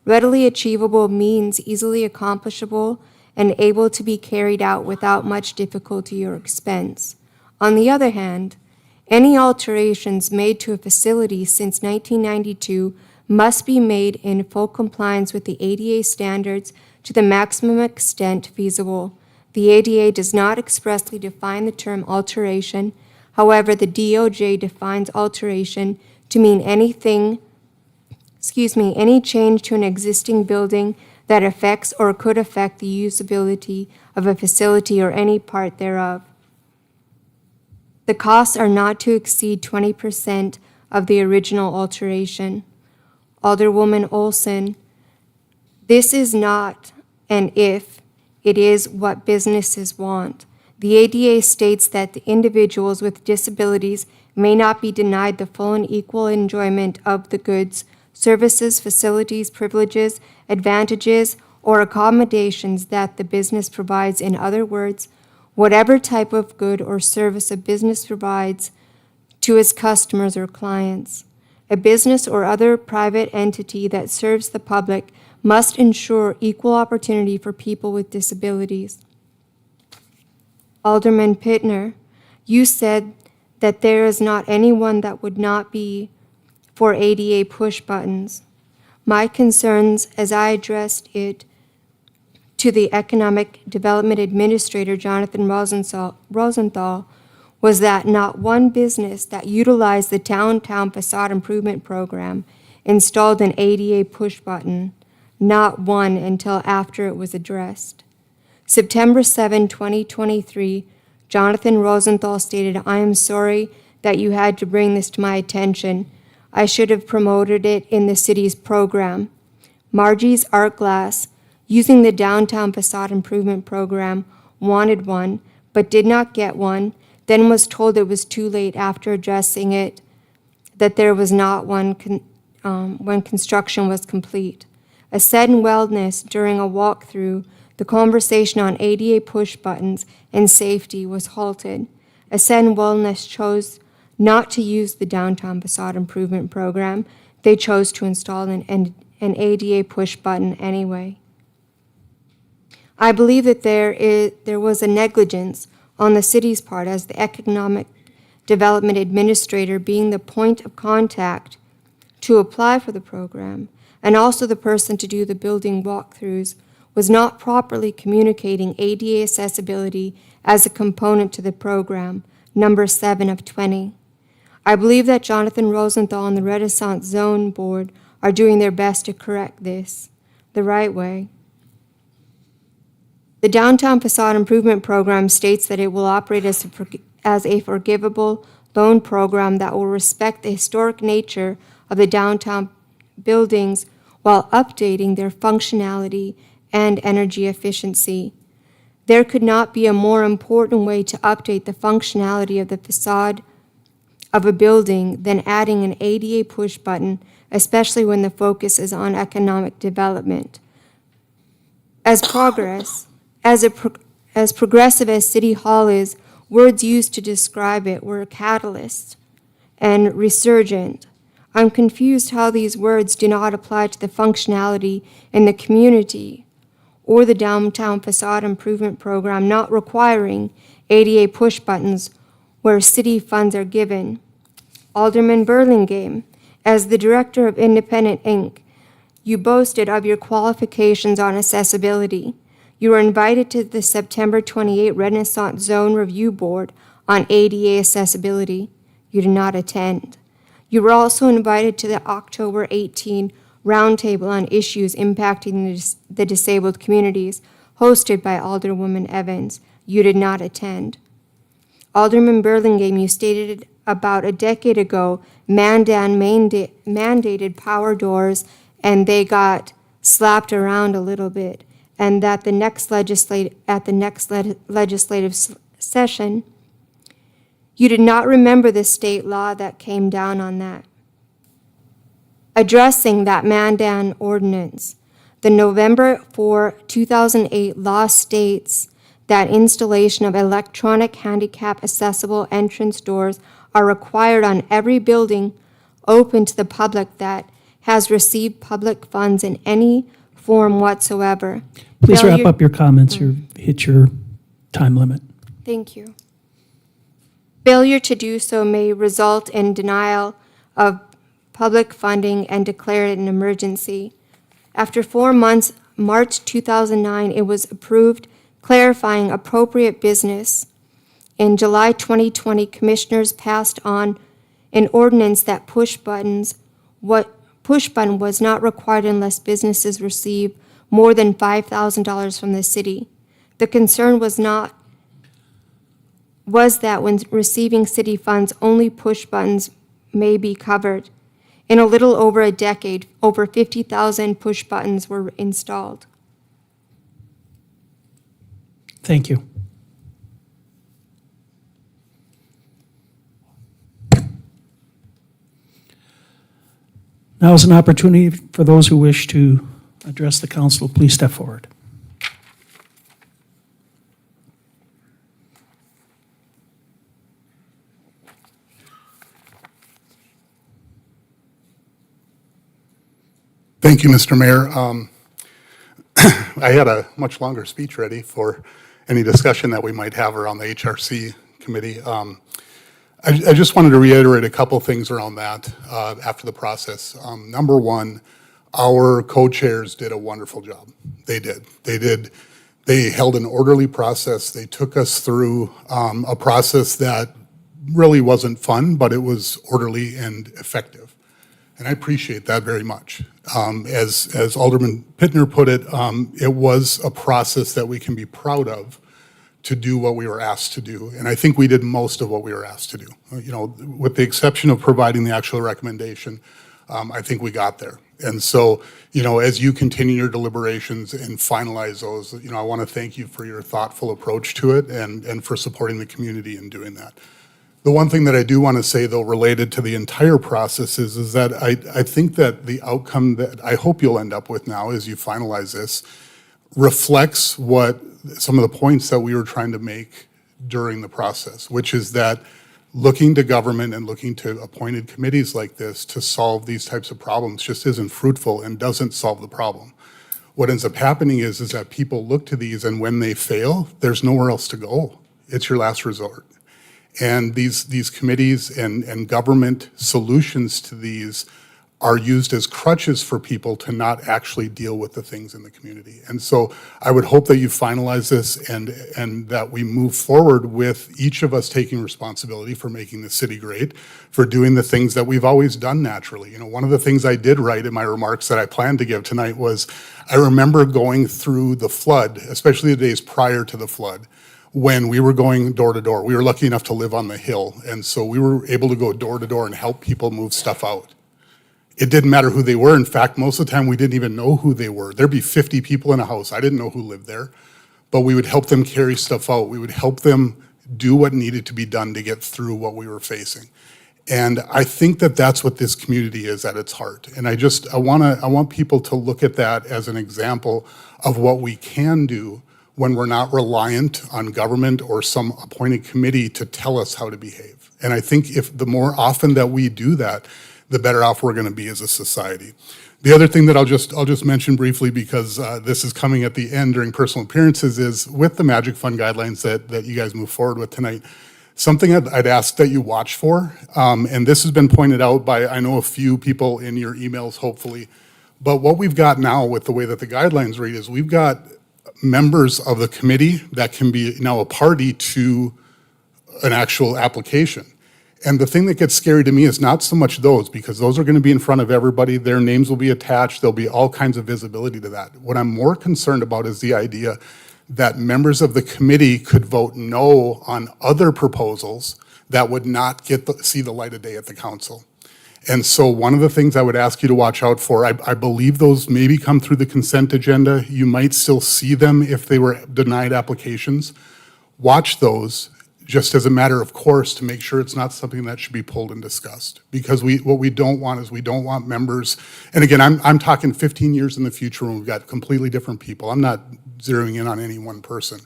Readily achievable means easily accomplishable and able to be carried out without much difficulty or expense. On the other hand, any alterations made to a facility since 1992 must be made in full compliance with the ADA standards to the maximum extent feasible. The ADA does not expressly define the term alteration. However, the DOJ defines alteration to mean any change to an existing building that affects or could affect the usability of a facility or any part thereof. The costs are not to exceed 20% of the original alteration. Alderwoman Olson, this is not an if, it is what businesses want. The ADA states that the individuals with disabilities may not be denied the full and equal enjoyment of the goods, services, facilities, privileges, advantages, or accommodations that the business provides. In other words, whatever type of good or service a business provides to its customers or clients. A business or other private entity that serves the public must ensure equal opportunity for people with disabilities. Alderman Pittner, you said that there is not anyone that would not be for ADA push buttons. My concerns, as I addressed it to the Economic Development Administrator, Jonathan Rosenthal, was that not one business that utilized the Downtown Facade Improvement Program installed an ADA push button, not one until after it was addressed. September 7, 2023, Jonathan Rosenthal stated, "I am sorry that you had to bring this to my attention. I should have promoted it in the city's program." Margie's Art Glass, using the Downtown Facade Improvement Program, wanted one, but did not get one, then was told it was too late after addressing it, that there was not one when construction was complete. Ascend Wellness, during a walkthrough, the conversation on ADA push buttons and safety was halted. Ascend Wellness chose not to use the Downtown Facade Improvement Program. They chose to install an ADA push button anyway. I believe that there was a negligence on the city's part as the Economic Development Administrator being the point of contact to apply for the program, and also the person to do the building walkthroughs, was not properly communicating ADA accessibility as a component to the program, number 7 of 20. I believe that Jonathan Rosenthal and the Renaissance Zone Board are doing their best to correct this the right way. The Downtown Facade Improvement Program states that it will operate as a forgivable loan program that will respect the historic nature of the downtown buildings while updating their functionality and energy efficiency. There could not be a more important way to update the functionality of the facade of a building than adding an ADA push button, especially when the focus is on economic development. As progressive as City Hall is, words used to describe it were catalyst and resurgent. I'm confused how these words do not apply to the functionality in the community or the Downtown Facade Improvement Program not requiring ADA push buttons where city funds are given. Alderman Burlingame, as the director of Independent Inc., you boasted of your qualifications on accessibility. You were invited to the September 28 Renaissance Zone Review Board on ADA accessibility. You did not attend. You were also invited to the October 18 Roundtable on issues impacting the disabled communities, hosted by Alderwoman Evans. You did not attend. Alderman Burlingame, you stated about a decade ago, Mandan mandated power doors and they got slapped around a little bit, and that the next legislative session, you did not remember the state law that came down on that. Addressing that Mandan ordinance, the November 4, 2008 law states that installation of electronic handicap accessible entrance doors are required on every building open to the public that has received public funds in any form whatsoever. Please wrap Failure- up your comments or hit your time limit. Thank you. Failure to do so may result in denial of public funding and declare it an emergency. After 4 months, March 2009, it was approved, clarifying appropriate business. In July 2020, commissioners passed on an ordinance that push button was not required unless businesses receive more than $5,000 from the city. The concern was that when receiving city funds, only push buttons may be covered. In a little over a decade, over 50,000 push buttons were installed. Thank you. Now is an opportunity for those who wish to address the council. Please step forward. Thank you, Mr. Mayor. I had a much longer speech ready for any discussion that we might have around the HRC committee. I just wanted to reiterate a couple things around that after the process. Number one, our co-chairs did a wonderful job. They did. They held an orderly process. They took us through a process that really wasn't fun, but it was orderly and effective. And I appreciate that very much. As Alderman Pittner put it, it was a process that we can be proud of to do what we were asked to do. And I think we did most of what we were asked to do. You know, with the exception of providing the actual recommendation, I think we got there. And so, you know, as you continue your deliberations and finalize those, you know, I want to thank you for your thoughtful approach to it and for supporting the community in doing that. The one thing that I do want to say, though, related to the entire process is that I think that the outcome that I hope you'll end up with now as you finalize this reflects what some of the points that we were trying to make during the process, which is that looking to government and looking to appointed committees like this to solve these types of problems just isn't fruitful and doesn't solve the problem. What ends up happening is that people look to these, and when they fail, there's nowhere else to go. It's your last resort. And these committees and government solutions to these are used as crutches for people to not actually deal with the things in the community. And so I would hope that you finalize this and that we move forward with each of us taking responsibility for making the city great, for doing the things that we've always done naturally. You know, one of the things I did write in my remarks that I planned to give tonight was, I remember going through the flood, especially the days prior to the flood, when we were going door to door. We were lucky enough to live on the hill, and so we were able to go door to door and help people move stuff out. It didn't matter who they were. In fact, most of the time we didn't even know who they were. There'd be 50 people in a house. I didn't know who lived there, but we would help them carry stuff out. We would help them do what needed to be done to get through what we were facing. And I think that that's what this community is at its heart. And I want people to look at that as an example of what we can do when we're not reliant on government or some appointed committee to tell us how to behave. And I think if the more often that we do that, the better off we're going to be as a society. The other thing that I'll just mention briefly, because this is coming at the end during personal appearances, is with the Magic Fund guidelines that you guys move forward with tonight, something I'd ask that you watch for, and this has been pointed out by, I know, a few people in your emails, hopefully, but what we've got now with the way that the guidelines read is we've got members of the committee that can be now a party to an actual application. And the thing that gets scary to me is not so much those, because those are going to be in front of everybody. Their names will be attached. There'll be all kinds of visibility to that. What I'm more concerned about is the idea that members of the committee could vote no on other proposals that would not see the light of day at the council. And so one of the things I would ask you to watch out for, I believe those maybe come through the consent agenda. You might still see them if they were denied applications. Watch those, just as a matter of course, to make sure it's not something that should be pulled and discussed. Because what we don't want is we don't want members, and again, I'm talking 15 years in the future when we've got completely different people. I'm not zeroing in on any one person.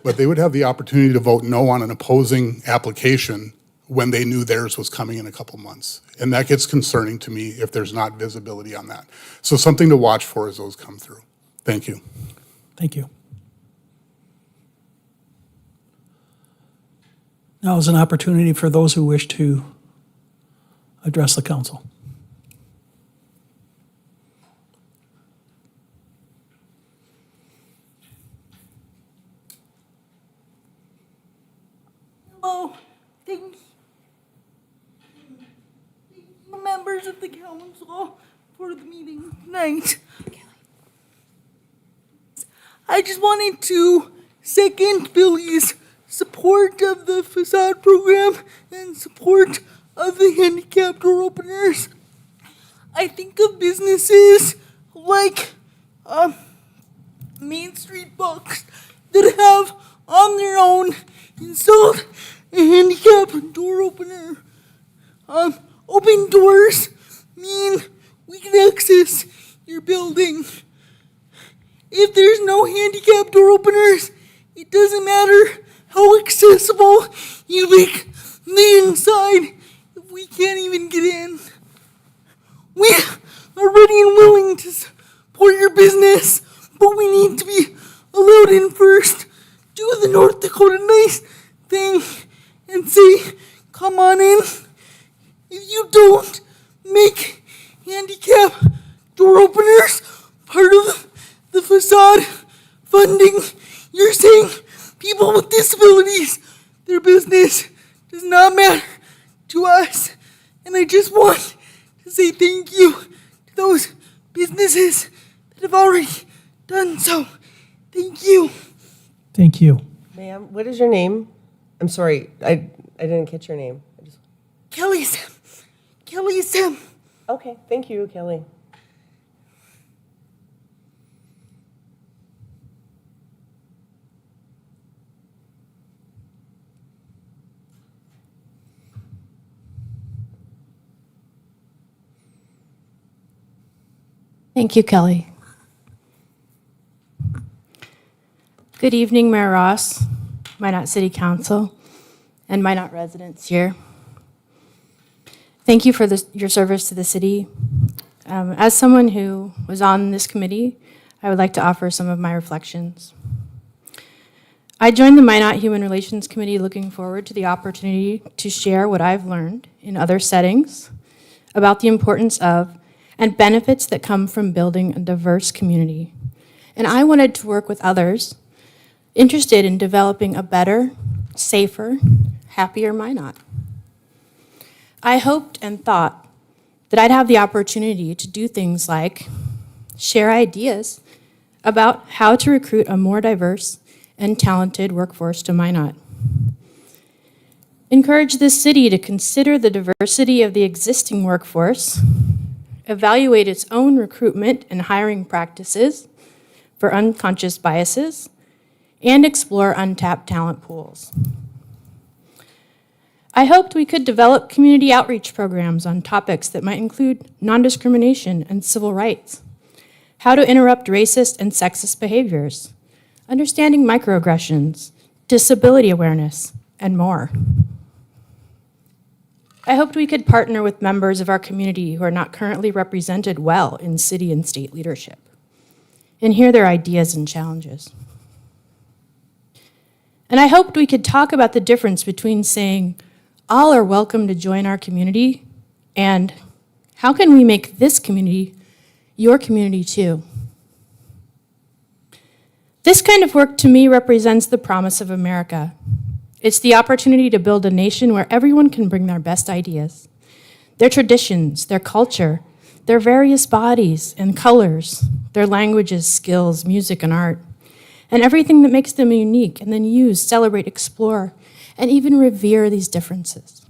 But they would have the opportunity to vote no on an opposing application when they knew theirs was coming in a couple months. And that gets concerning to me if there's not visibility on that. So something to watch for as those come through. Thank you. Thank you. Now is an opportunity for those who wish to address the council. Hello, members of the council for the meeting tonight. I just wanted to second Billy's support of the facade program and support of the handicap door openers. I think of businesses like Main Street Books that have on their own installed a handicap door opener. Open doors mean we can access your building. If there's no handicap door openers, it doesn't matter how accessible you make the inside if we can't even get in. We are ready and willing to support your business, but we need to be allowed in first. Do the North Dakota nice thing and say, come on in. If you don't make handicap door openers part of the facade funding, you're saying people with disabilities, their business does not matter to us. And I just want to say thank you to those businesses that have already done so. Thank you. Thank you. Ma'am, what is your name? I'm sorry, I didn't catch your name. Kelly Sim. Okay, thank you, Kelly. Thank you, Kelly. Good evening, Mayor Ross, Minot City Council, and Minot residents here. Thank you for your service to the city. As someone who was on this committee, I would like to offer some of my reflections. I joined the Minot Human Relations Committee looking forward to the opportunity to share what I've learned in other settings about the importance of and benefits that come from building a diverse community. And I wanted to work with others interested in developing a better, safer, happier Minot. I hoped and thought that I'd have the opportunity to do things like share ideas about how to recruit a more diverse and talented workforce to Minot. Encourage this city to consider the diversity of the existing workforce, evaluate its own recruitment and hiring practices for unconscious biases, and explore untapped talent pools. I hoped we could develop community outreach programs on topics that might include non-discrimination and civil rights, how to interrupt racist and sexist behaviors, understanding microaggressions, disability awareness, and more. I hoped we could partner with members of our community who are not currently represented well in city and state leadership and hear their ideas and challenges. And I hoped we could talk about the difference between saying, all are welcome to join our community, and how can we make this community your community too? This kind of work to me represents the promise of America. It's the opportunity to build a nation where everyone can bring their best ideas, their traditions, their culture, their various bodies and colors, their languages, skills, music, and art, and everything that makes them unique, and then use, celebrate, explore, and even revere these differences.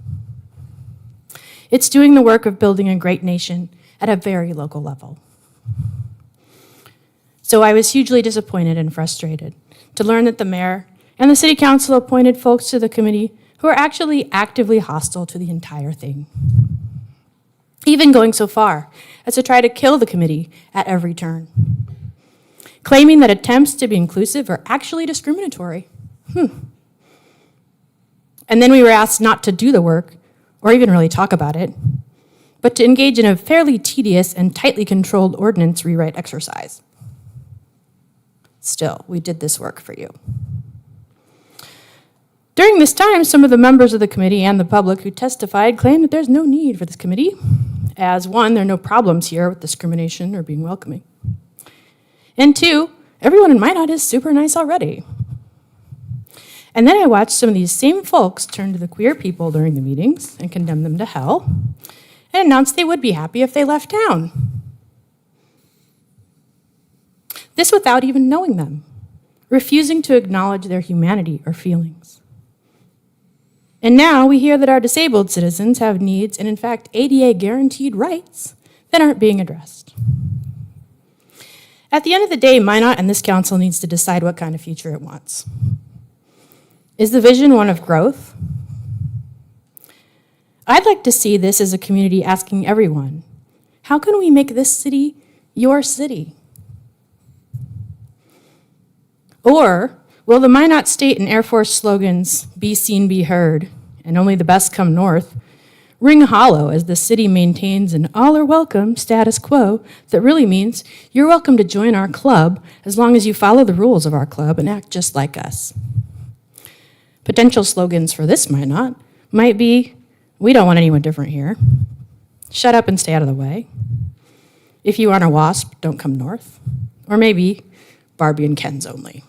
It's doing the work of building a great nation at a very local level. So I was hugely disappointed and frustrated to learn that the mayor and the city council appointed folks to the committee who are actually actively hostile to the entire thing, even going so far as to try to kill the committee at every turn, claiming that attempts to be inclusive are actually discriminatory. And then we were asked not to do the work, or even really talk about it, but to engage in a fairly tedious and tightly controlled ordinance rewrite exercise. Still, we did this work for you. During this time, some of the members of the committee and the public who testified claimed that there's no need for this committee, as one, there are no problems here with discrimination or being welcoming. And two, everyone in Minot is super nice already. And then I watched some of these same folks turn to the queer people during the meetings and condemn them to hell, and announce they would be happy if they left town. This without even knowing them, refusing to acknowledge their humanity or feelings. And now we hear that our disabled citizens have needs and, in fact, ADA guaranteed rights that aren't being addressed. At the end of the day, Minot and this council needs to decide what kind of future it wants. Is the vision one of growth? I'd like to see this as a community asking everyone, how can we make this city your city? Or will the Minot State and Air Force slogans, be seen, be heard, and only the best come north, ring hollow as the city maintains an all are welcome status quo that really means you're welcome to join our club as long as you follow the rules of our club and act just like us? Potential slogans for this Minot might be, we don't want anyone different here. Shut up and stay out of the way. If you aren't a WASP, don't come north. Or maybe Barbie and Ken's only.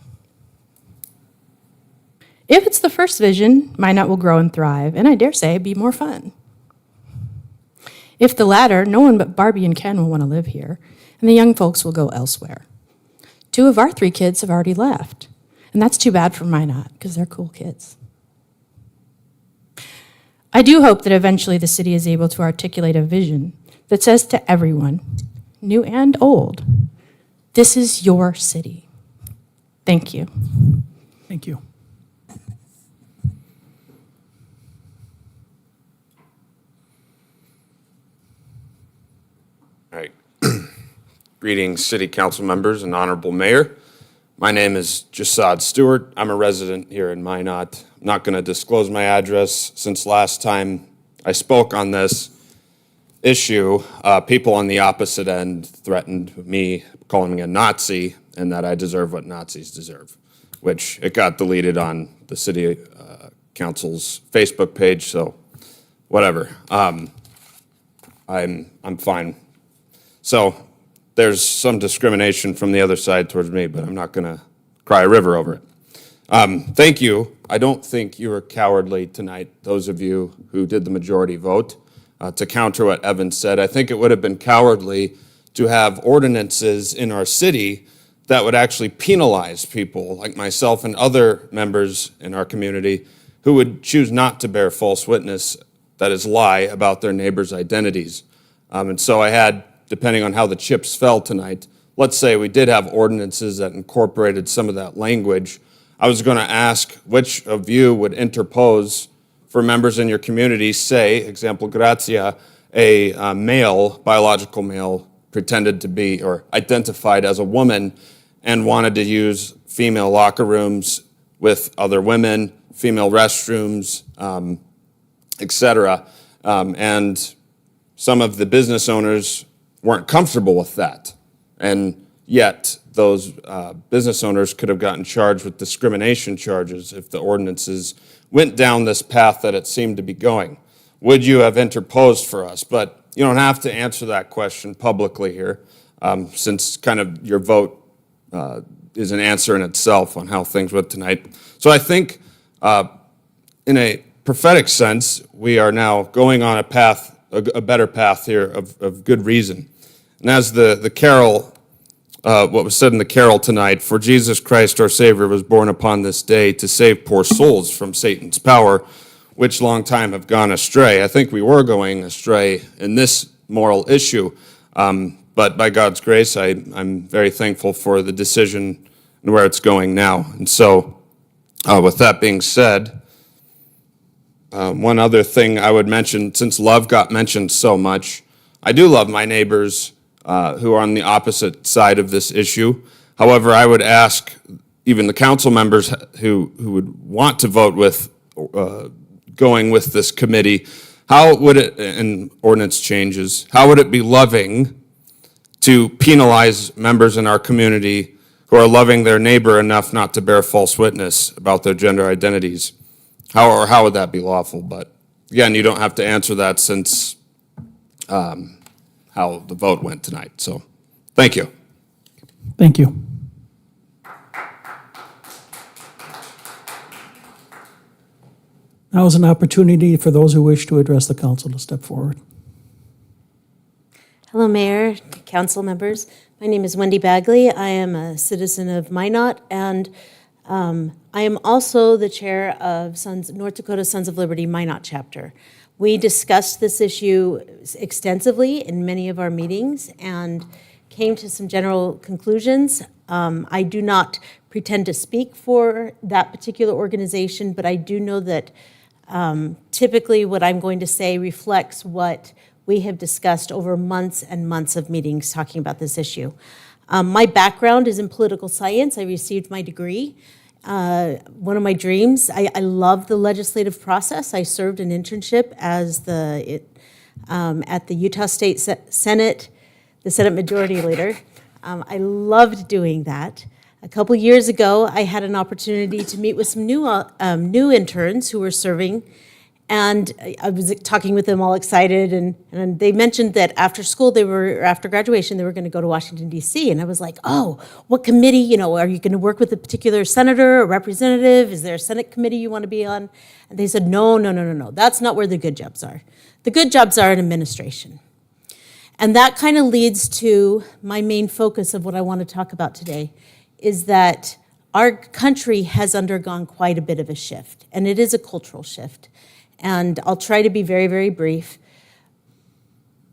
If it's the first vision, Minot will grow and thrive, and I dare say be more fun. If the latter, no one but Barbie and Ken will want to live here, and the young folks will go elsewhere. 2 of our 3 kids have already left, and that's too bad for Minot, because they're cool kids. I do hope that eventually the city is able to articulate a vision that says to everyone, new and old, this is your city. Thank you. Thank you. All right. Greetings, City Council members and Honorable Mayor. My name is Jasad Stewart. I'm a resident here in Minot. I'm not going to disclose my address. Since last time I spoke on this issue, people on the opposite end threatened me, calling me a Nazi, and that I deserve what Nazis deserve, which it got deleted on the City Council's Facebook page, so whatever. I'm fine So there's some discrimination from the other side towards me, but I'm not going to cry a river over it. Thank you. I don't think you were cowardly tonight, those of you who did the majority vote. To counter what Evan said, I think it would have been cowardly to have ordinances in our city that would actually penalize people like myself and other members in our community who would choose not to bear false witness, that is, lie about their neighbors' identities. And so I had, depending on how the chips fell tonight, let's say we did have ordinances that incorporated some of that language. I was going to ask which of you would interpose for members in your community, say, example Grazia, a male, biological male, pretended to be or identified as a woman and wanted to use female locker rooms with other women, female restrooms, etc. And some of the business owners weren't comfortable with that. And yet those business owners could have gotten charged with discrimination charges if the ordinances went down this path that it seemed to be going. Would you have interposed for us? But you don't have to answer that question publicly here, since kind of your vote is an answer in itself on how things went tonight. So I think in a prophetic sense, we are now going on a path, a better path here of good reason. And as the carol, what was said in the carol tonight, for Jesus Christ our Savior was born upon this day to save poor souls from Satan's power, which long time have gone astray. I think we were going astray in this moral issue, but by God's grace, I'm very thankful for the decision and where it's going now. And so, with that being said, one other thing I would mention, since love got mentioned so much, I do love my neighbors who are on the opposite side of this issue. However, I would ask even the council members who would want to vote with going with this committee, how would it, and ordinance changes, how would it be loving to penalize members in our community who are loving their neighbor enough not to bear false witness about their gender identities? How would that be lawful? But again, you don't have to answer that since how the vote went tonight. So, thank you. Thank you. Now is an opportunity for those who wish to address the council to step forward. Hello, Mayor, council members. My name is Wendy Bagley. I am a citizen of Minot, and I am also the chair of North Dakota Sons of Liberty Minot chapter. We discussed this issue extensively in many of our meetings and came to some general conclusions. I do not pretend to speak for that particular organization, but I do know that typically what I'm going to say reflects what we have discussed over months and months of meetings talking about this issue. My background is in political science. I received my degree. One of my dreams, I love the legislative process. I served an internship as at the Utah State Senate, the Senate Majority Leader. I loved doing that. A couple years ago, I had an opportunity to meet with some new interns who were serving, and I was talking with them all excited, and they mentioned that after school, after graduation, they were going to go to Washington, D.C., and I was like, oh, what committee, are you going to work with a particular senator or representative? Is there a Senate committee you want to be on? And they said, no, that's not where the good jobs are. The good jobs are in administration. And that kind of leads to my main focus of what I want to talk about today, is that our country has undergone quite a bit of a shift, and it is a cultural shift. And I'll try to be very, very brief.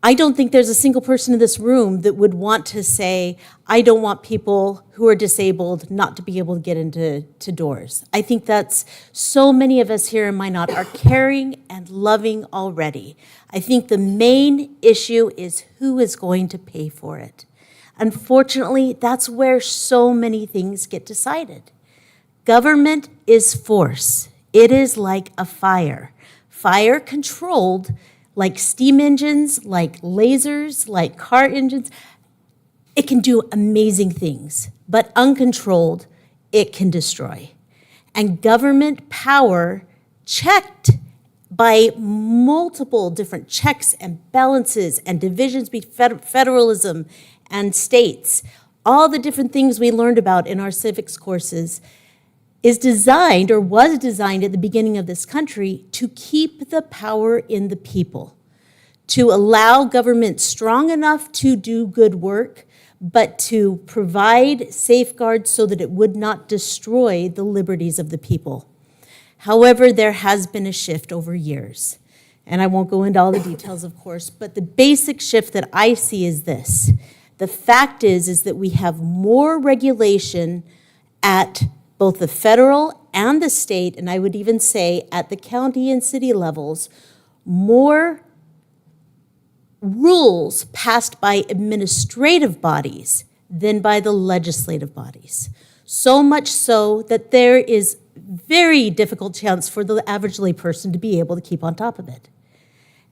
I don't think there's a single person in this room that would want to say, I don't want people who are disabled not to be able to get into doors. I think that's so many of us here in Minot are caring and loving already. I think the main issue is who is going to pay for it. Unfortunately, that's where so many things get decided. Government is force. It is like a fire. Fire controlled, like steam engines, like lasers, like car engines, it can do amazing things, but uncontrolled, it can destroy. And government power, checked by multiple different checks and balances and divisions between federalism and states, all the different things we learned about in our civics courses, is designed or was designed at the beginning of this country to keep the power in the people, to allow government strong enough to do good work, but to provide safeguards so that it would not destroy the liberties of the people. However, there has been a shift over years. And I won't go into all the details, of course, but the basic shift that I see is this. The fact is that we have more regulation at both the federal and the state, and I would even say at the county and city levels, more rules passed by administrative bodies than by the legislative bodies. So much so that there is very difficult chance for the average layperson to be able to keep on top of it.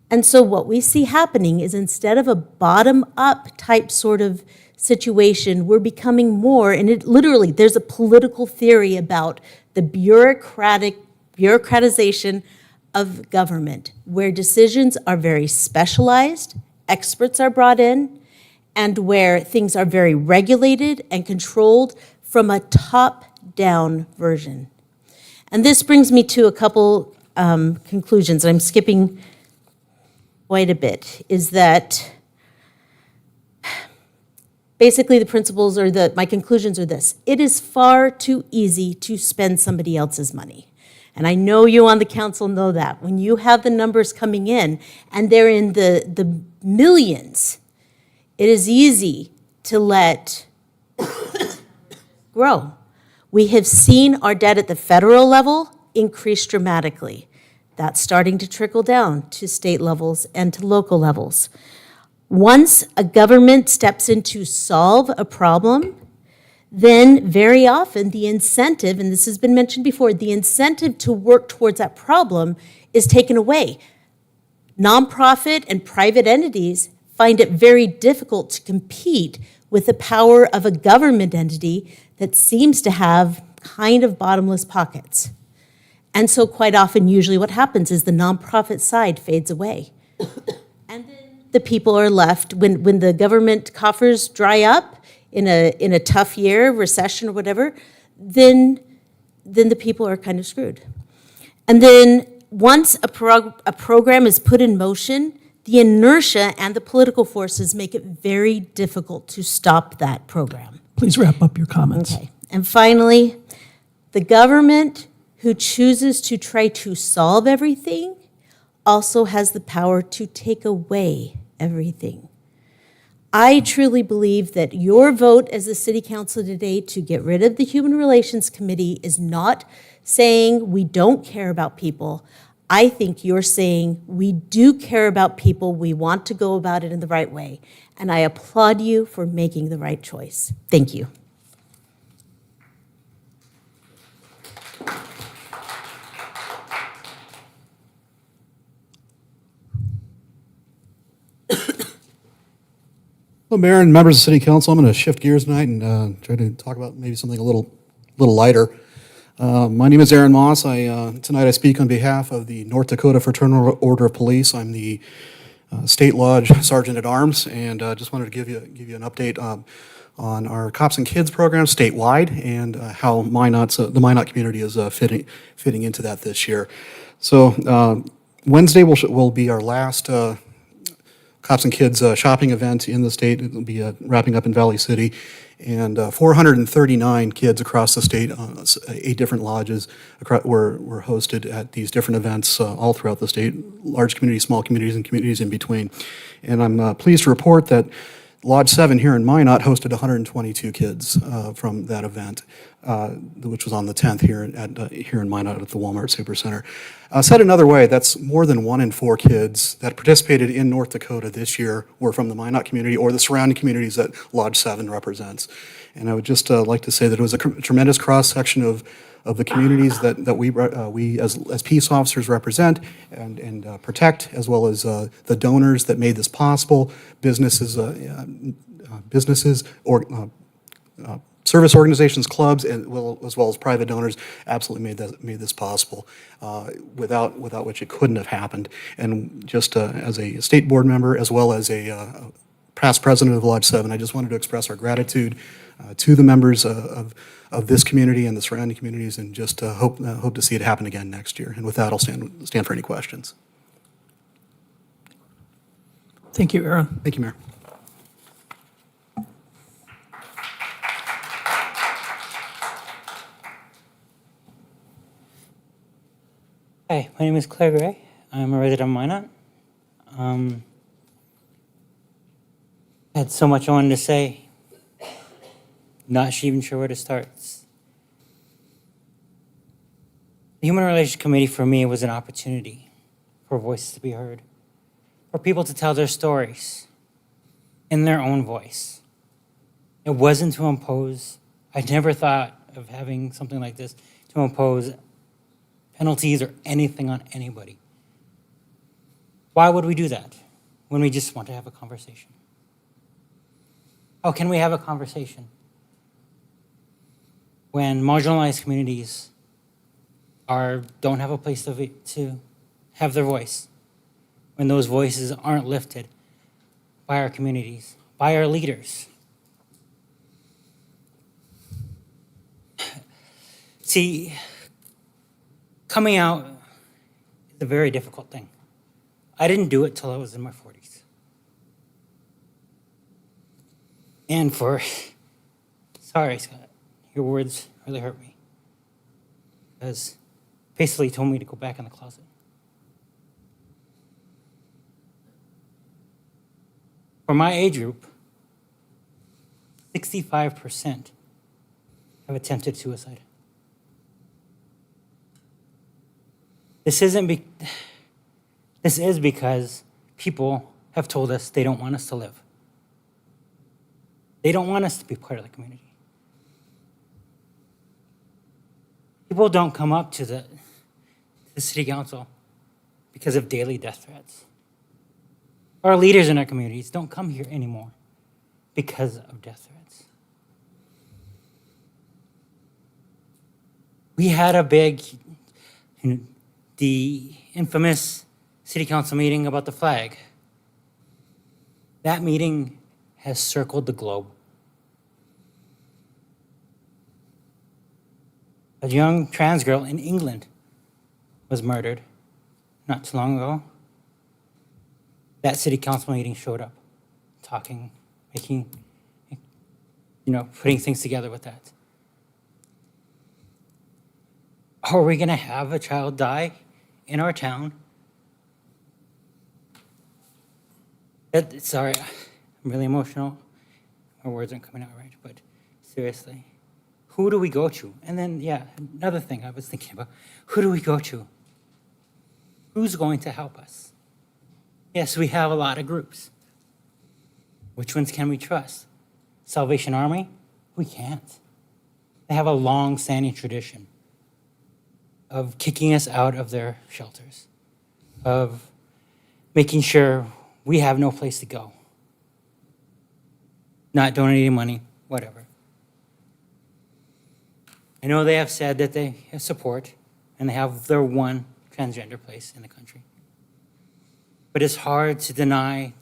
And so what we see happening is instead of a bottom-up type sort of situation, we're becoming more, and it literally, there's a political theory about the bureaucratization of government, where decisions are very specialized, experts are brought in, and where things are very regulated and controlled from a top-down version. And this brings me to a couple conclusions, and I'm skipping quite a bit, is that basically the principles or my conclusions are this. It is far too easy to spend somebody else's money. And I know you on the council know that. When you have the numbers coming in and they're in the millions, it is easy to let grow. We have seen our debt at the federal level increase dramatically. That's starting to trickle down to state levels and to local levels. Once a government steps in to solve a problem, then very often the incentive, and this has been mentioned before, the incentive to work towards that problem is taken away. Nonprofit and private entities find it very difficult to compete with the power of a government entity that seems to have kind of bottomless pockets. And so quite often, usually what happens is the nonprofit side fades away. And then the people are left, when the government coffers dry up in a tough year, recession or whatever, then the people are kind of screwed. And then once a program is put in motion, the inertia and the political forces make it very difficult to stop that program. Please wrap up your comments. Okay. And finally, the government who chooses to try to solve everything also has the power to take away everything. I truly believe that your vote as the city council today to get rid of the Human Relations Committee is not saying we don't care about people. I think you're saying we do care about people, we want to go about it in the right way. And I applaud you for making the right choice. Thank you. Well, Mayor and members of the City Council, I'm going to shift gears tonight and try to talk about maybe something a little lighter. My name is Aaron Moss. Tonight I speak on behalf of the North Dakota Fraternal Order of Police. I'm the State Lodge Sergeant at Arms, and just wanted to give you an update on our Cops and Kids program statewide and how the Minot community is fitting into that this year. So Wednesday will be our last Cops and Kids shopping event in the state. It'll be wrapping up in Valley City. And 439 kids across the state, 8 different lodges were hosted at these different events all throughout the state, large communities, small communities, and communities in between. And I'm pleased to report that Lodge 7 here in Minot hosted 122 kids from that event, which was on the 10th here in Minot at the Walmart Supercenter. Said another way, that's more than 1 in 4 kids that participated in North Dakota this year were from the Minot community or the surrounding communities that Lodge 7 represents. And I would just like to say that it was a tremendous cross-section of the communities that we as peace officers represent and protect, as well as the donors that made this possible, businesses or service organizations, clubs, and as well as private donors absolutely made this possible, without which it couldn't have happened. And just as a state board member, as well as a past president of Lodge 7, I just wanted to express our gratitude to the members of this community and the surrounding communities, and just hope to see it happen again next year. And with that, I'll stand for any questions. Thank you, Aaron. Thank you, Mayor. Hi, my name is Claire Gray. I'm a resident of Minot. I had so much I wanted to say. Not even sure where to start. The Human Relations Committee for me was an opportunity for voices to be heard, for people to tell their stories in their own voice. It wasn't to impose. I never thought of having something like this to impose penalties or anything on anybody. Why would we do that when we just want to have a conversation? How can we have a conversation when marginalized communities don't have a place to have their voice, when those voices aren't lifted by our communities, by our leaders? See, coming out is a very difficult thing. I didn't do it till I was in my 40s. And sorry, Scott, your words really hurt me. Because basically told me to go back in the closet. For my age group, 65% have attempted suicide. This is because people have told us they don't want us to live. They don't want us to be part of the community. People don't come up to the city council because of daily death threats. Our leaders in our communities don't come here anymore because of death threats. We had the infamous city council meeting about the flag. That meeting has circled the globe. A young trans girl in England was murdered not too long ago. That city council meeting showed up, talking, putting things together with that. Are we gonna have a child die in our town? Sorry, I'm really emotional. My words aren't coming out right, but seriously. Who do we go to? And then, another thing I was thinking about, who do we go to? Who's going to help us? Yes, we have a lot of groups. Which ones can we trust? Salvation Army? We can't. They have a long-standing tradition of kicking us out of their shelters, of making sure we have no place to go, not donating money, whatever. I know they have said that they have support and they have their one transgender place in the country. But it's hard to deny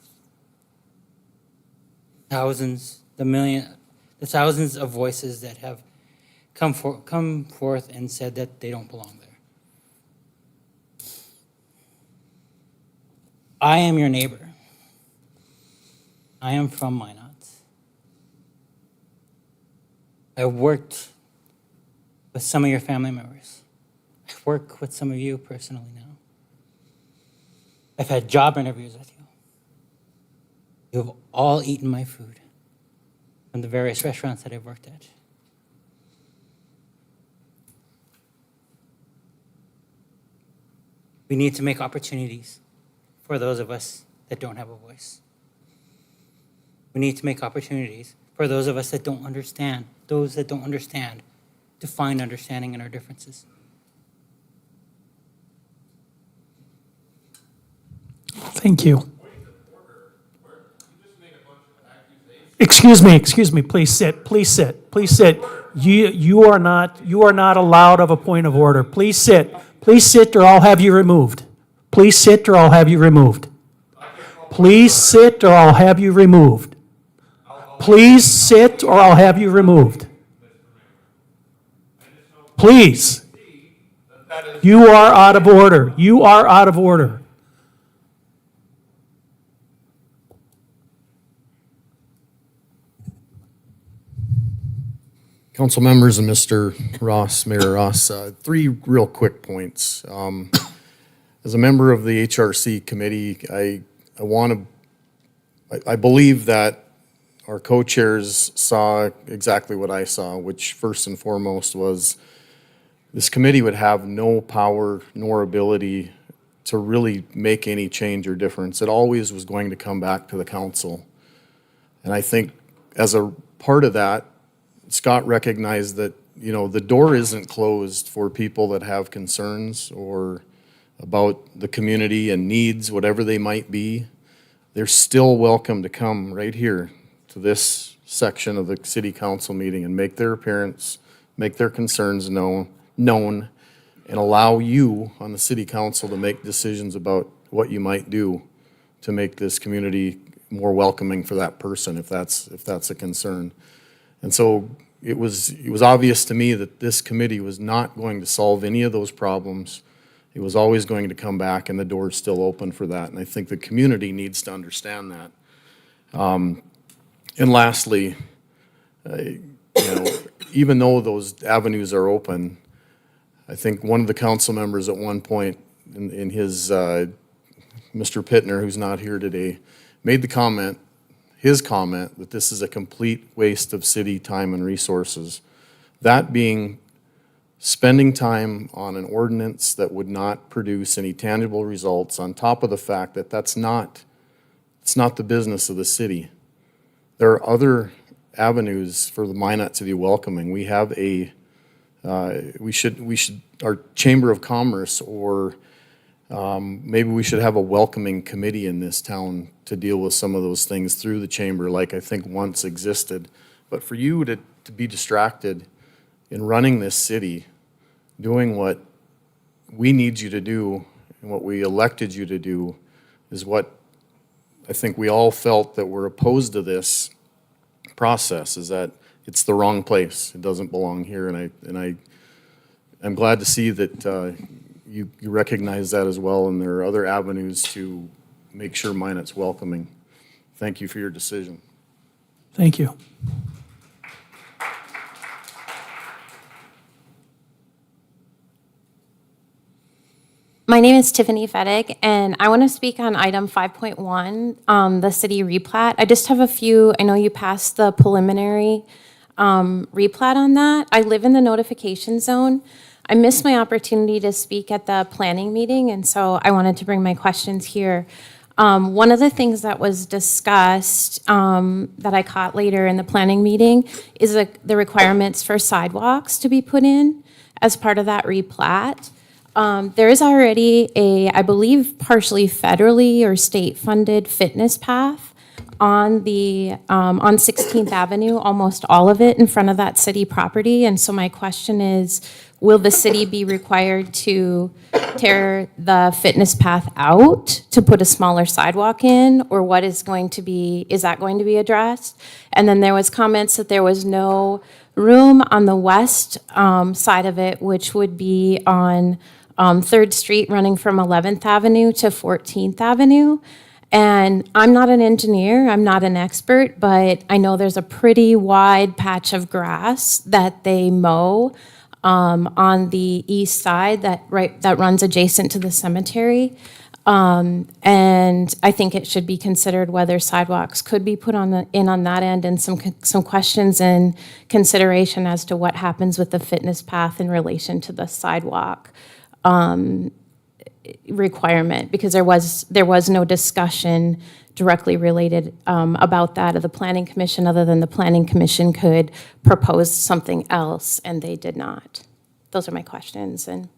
the thousands of voices that have come forth and said that they don't belong there. I am your neighbor. I am from Minot. I worked with some of your family members. I work with some of you personally now. I've had job interviews with you. You have all eaten my food from the various restaurants that I've worked at. We need to make opportunities for those of us that don't have a voice. We need to make opportunities for those of us that don't understand, to find understanding in our differences. Thank you. Excuse me, please sit, please sit, please sit. You are not allowed of a point of order. Please sit or I'll have you removed. Please sit or I'll have you removed. Please sit or I'll have you removed. Please sit or I'll have you removed. Please. You are out of order. You are out of order. Council members and Mr. Ross, Mayor Ross, three real quick points. As a member of the HRC committee, I believe that our co-chairs saw exactly what I saw, which first and foremost was this committee would have no power nor ability to really make any change or difference. It always was going to come back to the council. And I think as a part of that, Scott recognized that, the door isn't closed for people that have concerns or about the community and needs, whatever they might be. They're still welcome to come right here to this section of the city council meeting and make their appearance, make their concerns known, and allow you on the city council to make decisions about what you might do to make this community more welcoming for that person, if that's a concern. And so it was obvious to me that this committee was not going to solve any of those problems. It was always going to come back, and the door's still open for that. And I think the community needs to understand that. And lastly, even though those avenues are open, I think one of the council members at one point in his, Mr. Pittner, who's not here today, made his comment that this is a complete waste of city time and resources. That being spending time on an ordinance that would not produce any tangible results, on top of the fact that it's not the business of the city. There are other avenues for the Minot to be welcoming. We have our Chamber of Commerce, or maybe we should have a welcoming committee in this town to deal with some of those things through the chamber, like I think once existed. But for you to be distracted in running this city, doing what we need you to do and what we elected you to do, is what I think we all felt that were opposed to this process, is that it's the wrong place. It doesn't belong here, and I'm glad to see that you recognize that as well, and there are other avenues to make sure Minot's welcoming. Thank you for your decision. Thank you. My name is Tiffany Fettig, and I want to speak on item 5.1, the city replat. I just have a few. I know you passed the preliminary replat on that. I live in the notification zone. I missed my opportunity to speak at the planning meeting, and so I wanted to bring my questions here. One of the things that was discussed that I caught later in the planning meeting is the requirements for sidewalks to be put in as part of that replat. There is already I believe, partially federally or state-funded fitness path on 16th Avenue, almost all of it in front of that city property. And so my question is, will the city be required to tear the fitness path out to put a smaller sidewalk in, or is that going to be addressed? And then there was comments that there was no room on the west side of it, which would be on 3rd Street running from 11th Avenue to 14th Avenue. And I'm not an engineer, I'm not an expert, but I know there's a pretty wide patch of grass that they mow on the east side that runs adjacent to the cemetery. And I think it should be considered whether sidewalks could be put on that end, and some questions and consideration as to what happens with the fitness path in relation to the sidewalk requirement, because there was no discussion directly related about that of the Planning Commission, other than the Planning Commission could propose something else, and they did not. Those are my questions. And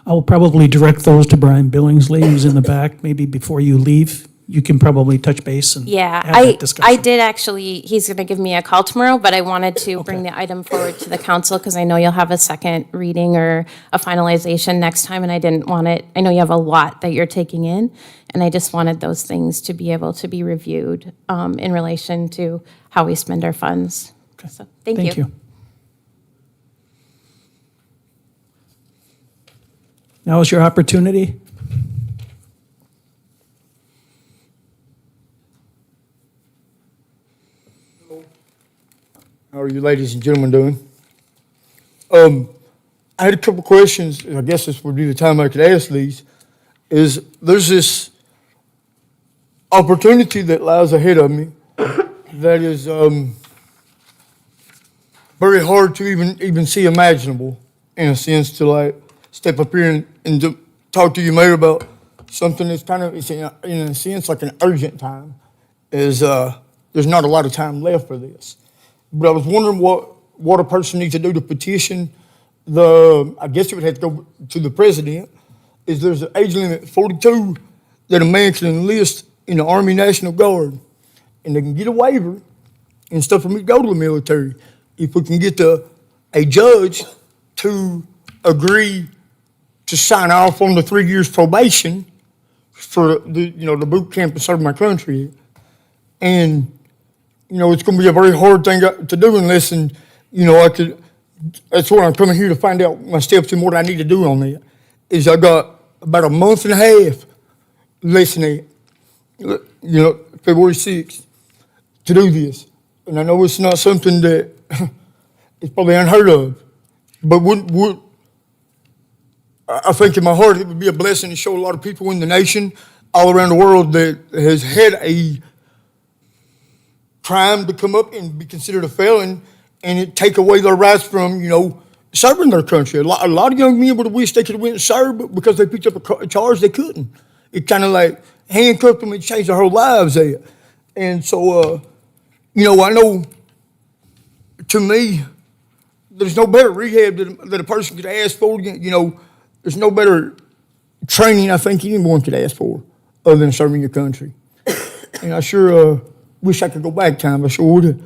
I will probably direct those to Brian Billingsley, who's in the back, maybe before you leave. you can probably touch base and Yeah, have that discussion. I did actually, he's going to give me a call tomorrow, but I wanted to bring the item forward to the council because I know you'll have a second reading or a finalization next time, and I didn't want it, I know you have a lot that you're taking in, and I just wanted those things to be able to be reviewed in relation to how we spend our funds. So, thank you. Now is your opportunity. How are you ladies and gentlemen doing? I had a couple questions. I guess this would be the time I could ask these. There's this opportunity that lies ahead of me that is very hard to even see imaginable, in a sense, to like step up here and to talk to you, Mayor, about something that's kind of, it's in a sense, like an urgent time. There's not a lot of time left for this. But I was wondering what a person needs to do to petition I guess it would have to go to the president, is there's an age limit 42 that a man can enlist in the Army National Guard, and they can get a waiver and stuff for me to go to the military. If we can get a judge to agree to sign off on the 3 years probation for the boot camp to serve my country. And it's going to be a very hard thing to do unless, that's what I'm coming here to find out my steps and what I need to do on that. Is I got about a month and a half less than that, February 6th, to do this. And I know it's not something that is probably unheard of, but I think in my heart it would be a blessing to show a lot of people in the nation, all around the world, that has had a crime to come up and be considered a felon, and it take away their rights from, serving their country. A lot of young men would have wished they could have went and served, but because they picked up a charge, they couldn't. It kind of like handcuffed them and changed their whole lives there. And so, I know, to me, there's no better rehab that a person could ask for. There's no better training I think anyone could ask for other than serving your country. And I sure wish I could go back time. I sure would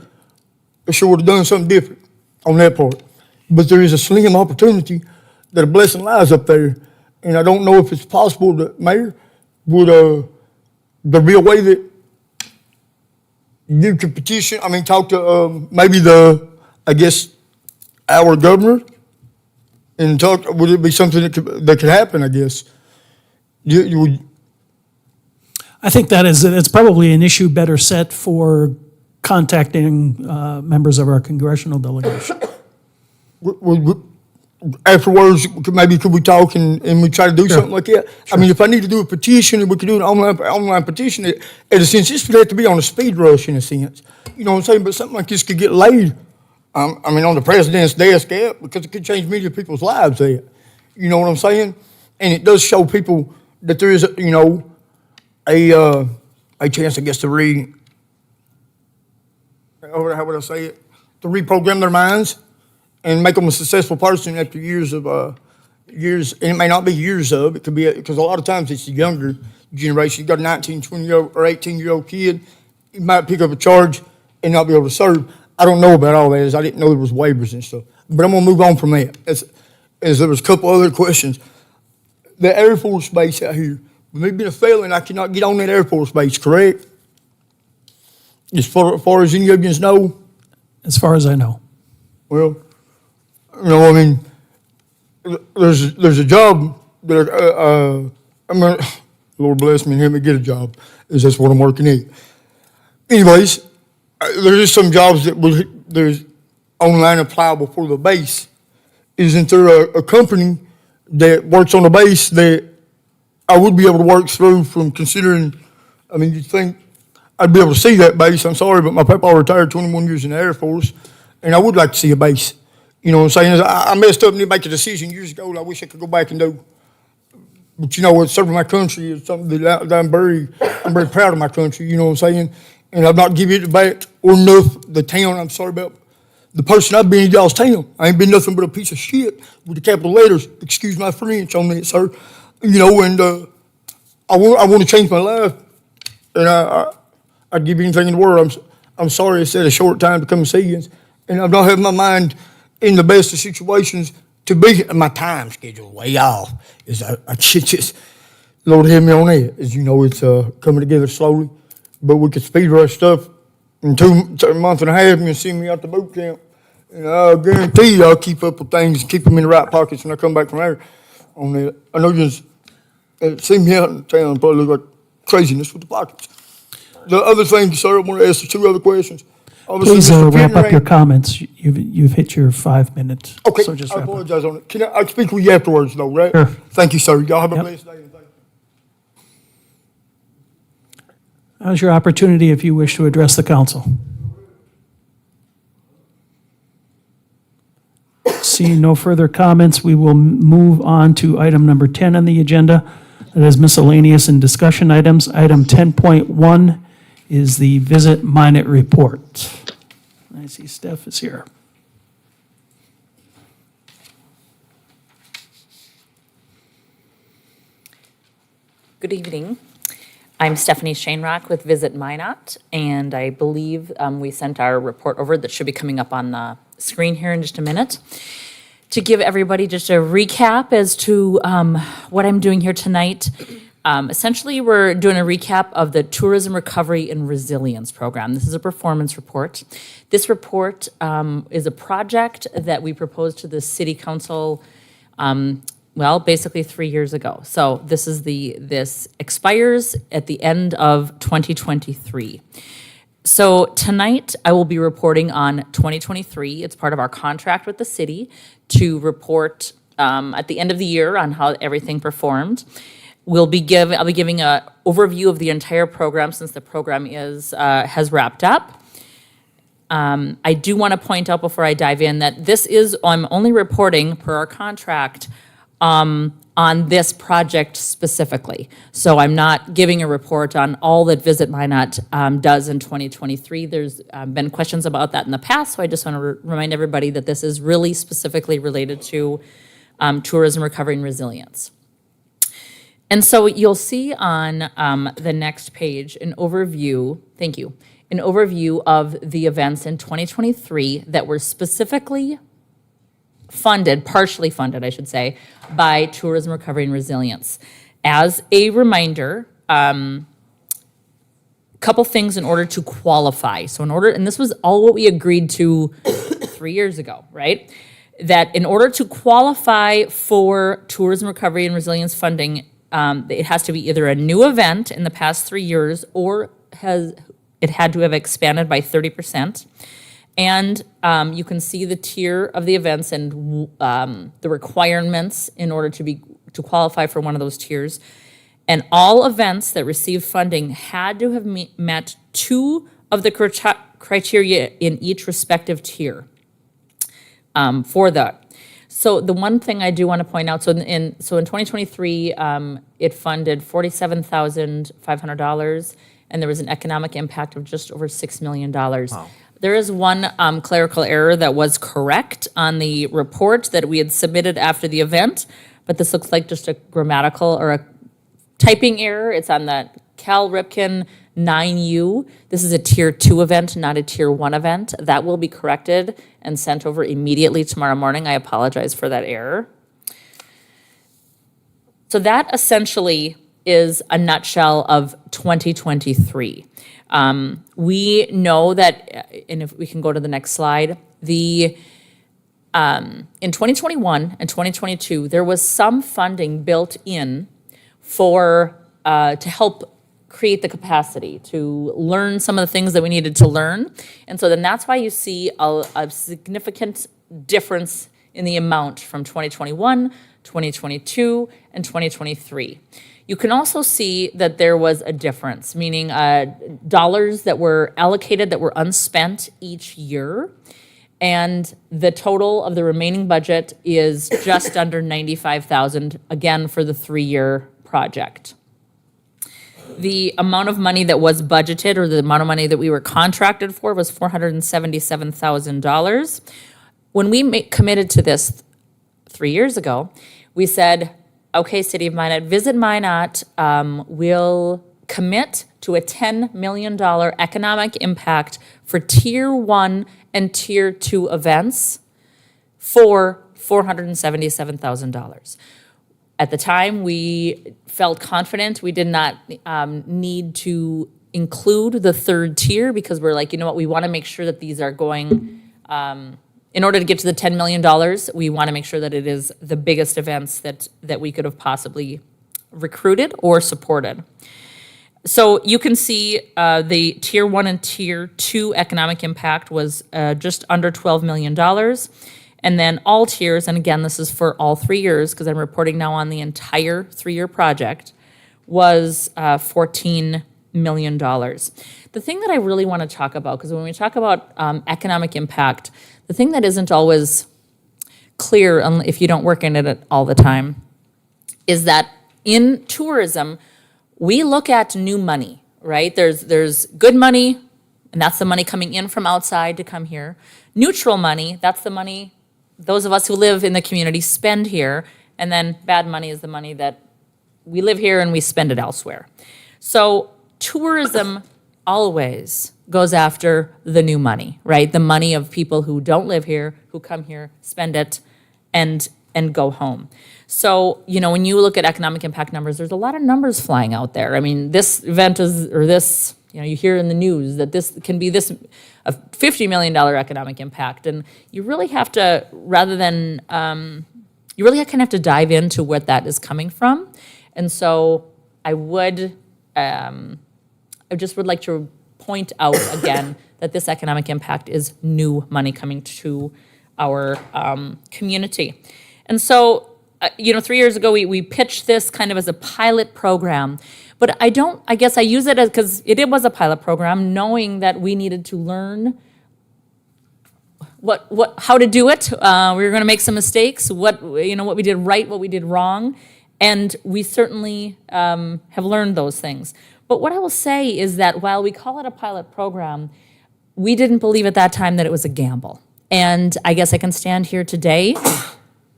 have done something different on that part. But there is a slim opportunity that a blessing lies up there. And I don't know if it's possible that, Mayor, would there be a way that you could petition, talk to maybe our governor and talk, would it be something that could happen, I guess? You would. I think it's probably an issue better set for contacting members of our congressional delegation. Afterwards, maybe could we talk and we try to do something like that? Sure. If I need to do a petition, we could do an online petition. In a sense, this would have to be on a speed rush, in a sense. You know what I'm saying? But something like this could get laid, on the president's desk, because it could change many people's lives there. You know what I'm saying? And it does show people that there is, a chance, I guess, to how would I say it? To reprogram their minds and make them a successful person after years, and it may not be years of, it could be, because a lot of times it's the younger generation. You got a 19, 20-year-old or 18-year-old kid, he might pick up a charge and not be able to serve. I don't know about all that, as I didn't know there was waivers and stuff. But I'm going to move on from that. As there was a couple other questions. The Air Force Base out here, with me being a felon, I cannot get on that Air Force Base, correct? As far as any of you know? As far as I know. Well, there's a job that Lord bless me and help me get a job, is that's what I'm working at. Anyways, there is some jobs that there's online applicable for the base. Isn't there a company that works on the base that I would be able to work through from considering, you'd think I'd be able to see that base. I'm sorry, but my papa retired 21 years in the Air Force, and I would like to see a base. You know what I'm saying? I messed up and didn't make a decision years ago that I wish I could go back and do. But serving my country is something that I'm very proud of my country, you know what I'm saying? And I've not given it back or enough the town. I'm sorry about the person I've been in y'all's town. I ain't been nothing but a piece of shit with the capital letters. Excuse my French on that, sir. And I want to change my life And I'd give you anything in the world. I'm sorry it's at a short time to come and see you. And I've not had my mind in the best of situations to be, my time schedule way off. I just, Lord help me on it. As you know, it's coming together slowly. But we could speed rush stuff in a month and a half and you'll see me out the boot camp. And I guarantee you I'll keep up with things and keep them in the right pockets when I come back from there on it. I know you see me out in town, probably look like craziness with the pockets. The other thing, sir, I want to ask you 2 other questions. Obviously, Please Mr. wrap up Pittner your ain't- comments. You've hit your 5 minutes. Okay, So just I wrap up. apologize on it. Can I speak with you afterwards, though, right? Sure. Thank you, sir. Y'all have a Yep. blessed day. And thank you. Now's your opportunity if you wish to address the council. Seeing no further comments, we will move on to item number 10 on the agenda. That is miscellaneous and discussion items. Item 10.1 is the Visit Minot report. I see Steph is here. Good evening. I'm Stephanie Shanerock with Visit Minot, and I believe we sent our report over that should be coming up on the screen here in just a minute. To give everybody just a recap as to what I'm doing here tonight, essentially we're doing a recap of the Tourism Recovery and Resilience Program. This is a performance report. This report is a project that we proposed to the City Council well, basically 3 years ago. So this expires at the end of 2023. So tonight I will be reporting on 2023. It's part of our contract with the city to report at the end of the year on how everything performed. I'll be giving an overview of the entire program since the program has wrapped up. I do want to point out before I dive in that I'm only reporting per our contract on this project specifically. So I'm not giving a report on all that Visit Minot does in 2023. There's been questions about that in the past, so I just want to remind everybody that this is really specifically related to tourism recovery and resilience. And so you'll see on the next page an overview, thank you, an overview of the events in 2023 that were specifically funded, partially funded, I should say, by Tourism Recovery and Resilience. As a reminder, couple things in order to qualify. So and this was all what we agreed to 3 years ago, right? That in order to qualify for Tourism Recovery and Resilience funding, it has to be either a new event in the past 3 years or it had to have expanded by 30%. And you can see the tier of the events and the requirements in order to qualify for one of those tiers. And all events that received funding had to have met 2 of the criteria in each respective tier for that. So the one thing I do want to point out, so in 2023, it funded $47,500, and there was an economic impact of just over $6 million. Wow. There is one clerical error that was correct on the report that we had submitted after the event, but this looks like just a grammatical or a typing error. It's on the Cal Ripken 9U. This is a Tier 2 event, not a Tier 1 event. That will be corrected and sent over immediately tomorrow morning. I apologize for that error. So that essentially is a nutshell of 2023. We know that, and if we can go to the next slide, in 2021 and 2022, there was some funding built in to help create the capacity to learn some of the things that we needed to learn. And so then that's why you see a significant difference in the amount from 2021, 2022, and 2023. You can also see that there was a difference, meaning dollars that were allocated that were unspent each year, and the total of the remaining budget is just under $95,000, again, for the 3-year project. The amount of money that was budgeted, or the amount of money that we were contracted for, was $477,000. When we committed to this 3 years ago, we said, okay, City of Minot, Visit Minot will commit to a $10 million economic impact for Tier 1 and Tier 2 events for $477,000. At the time, we felt confident. We did not need to include the third tier because we're like, you know what, we want to make sure that these are going, in order to get to the $10 million, we want to make sure that it is the biggest events that we could have possibly recruited or supported. So you can see the Tier 1 and Tier 2 economic impact was just under $12 million. And then all tiers, and again, this is for all 3 years, because I'm reporting now on the entire 3-year project, was $14 million. The thing that I really want to talk about, because when we talk about economic impact, the thing that isn't always clear if you don't work in it all the time, is that in tourism, we look at new money, right? There's good money, and that's the money coming in from outside to come here. Neutral money, that's the money those of us who live in the community spend here, and then bad money is the money that we live here and we spend it elsewhere. So tourism always goes after the new money, right? The money of people who don't live here, who come here, spend it, and go home. So, you know, when you look at economic impact numbers, there's a lot of numbers flying out there. I mean, this event is, or this, you know, you hear in the news that this can be this, a $50 million economic impact. And you really have to, rather than, you really kind of have to dive into what that is coming from. And so I just would like to point out again that this economic impact is new money coming to our community. And so, you know, 3 years ago, we pitched this kind of as a pilot program. But I guess I use it as, because it was a pilot program, knowing that we needed to learn how to do it. We were going to make some mistakes, what we did right, what we did wrong. And we certainly have learned those things. But what I will say is that while we call it a pilot program, we didn't believe at that time that it was a gamble. And I guess I can stand here today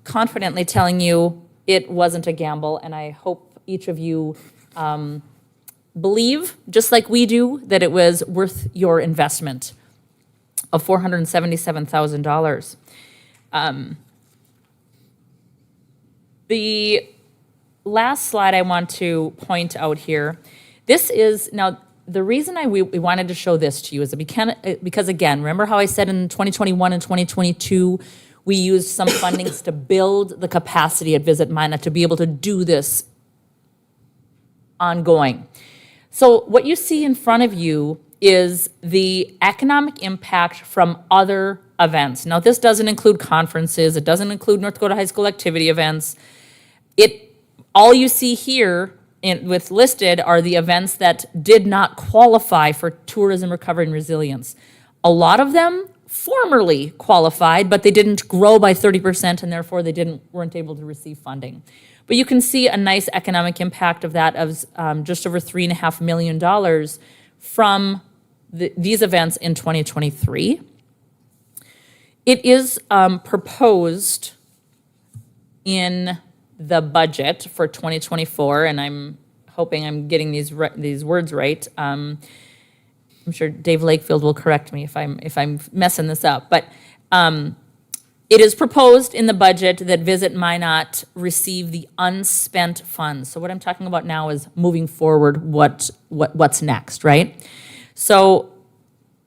confidently telling you it wasn't a gamble, and I hope each of you believe, just like we do, that it was worth your investment of $477,000. The last slide I want to point out here, this is, now the reason we wanted to show this to you is because again, remember how I said in 2021 and 2022, we used some fundings to build the capacity at Visit Minot to be able to do this ongoing. So what you see in front of you is the economic impact from other events. Now, this doesn't include conferences. It doesn't include North Dakota High School activity events. All you see here with listed are the events that did not qualify for tourism recovery and resilience. A lot of them formerly qualified, but they didn't grow by 30%, and therefore they weren't able to receive funding. But you can see a nice economic impact of that of just over $3.5 million from these events in 2023. It is proposed in the budget for 2024, and I'm hoping I'm getting these words right. I'm sure Dave Lakefield will correct me if I'm messing this up, but it is proposed in the budget that Visit Minot receive the unspent funds. So what I'm talking about now is moving forward, what's next, right? So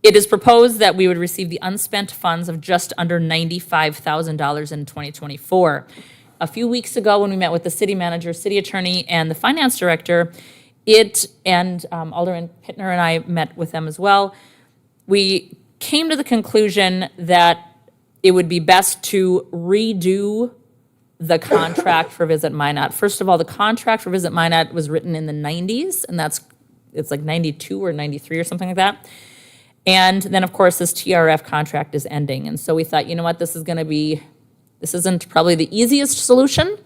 it is proposed that we would receive the unspent funds of just under $95,000 in 2024. A few weeks ago, when we met with the city manager, city attorney, and the finance director, Alderman Pittner and I met with them as well. We came to the conclusion that it would be best to redo the contract for Visit Minot. First of all, the contract for Visit Minot was written in the 90s, and it's like 92 or 93 or something like that. And then, of course, this TRF contract is ending. And so we thought, you know what, this isn't probably the easiest solution,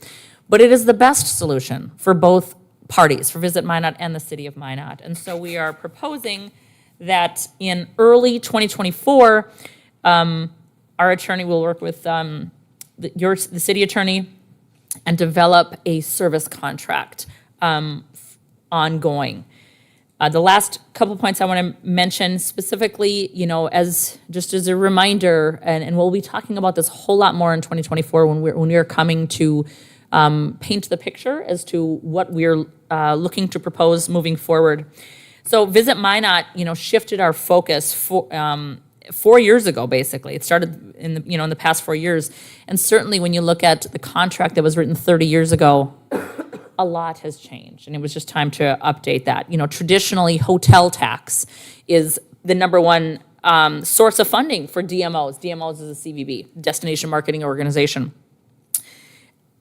but it is the best solution for both parties, for Visit Minot and the City of Minot. And so we are proposing that in early 2024, our attorney will work with the city attorney and develop a service contract ongoing. The last couple points I want to mention specifically, just as a reminder, and we'll be talking about this a whole lot more in 2024 when we're coming to paint the picture as to what we're looking to propose moving forward. So Visit Minot, shifted our focus 4 years ago, basically. It started in the past 4 years, and certainly when you look at the contract that was written 30 years ago, a lot has changed, and it was just time to update that. Traditionally, hotel tax is the number one source of funding for DMOs. DMOs is a CVB, Destination Marketing Organization.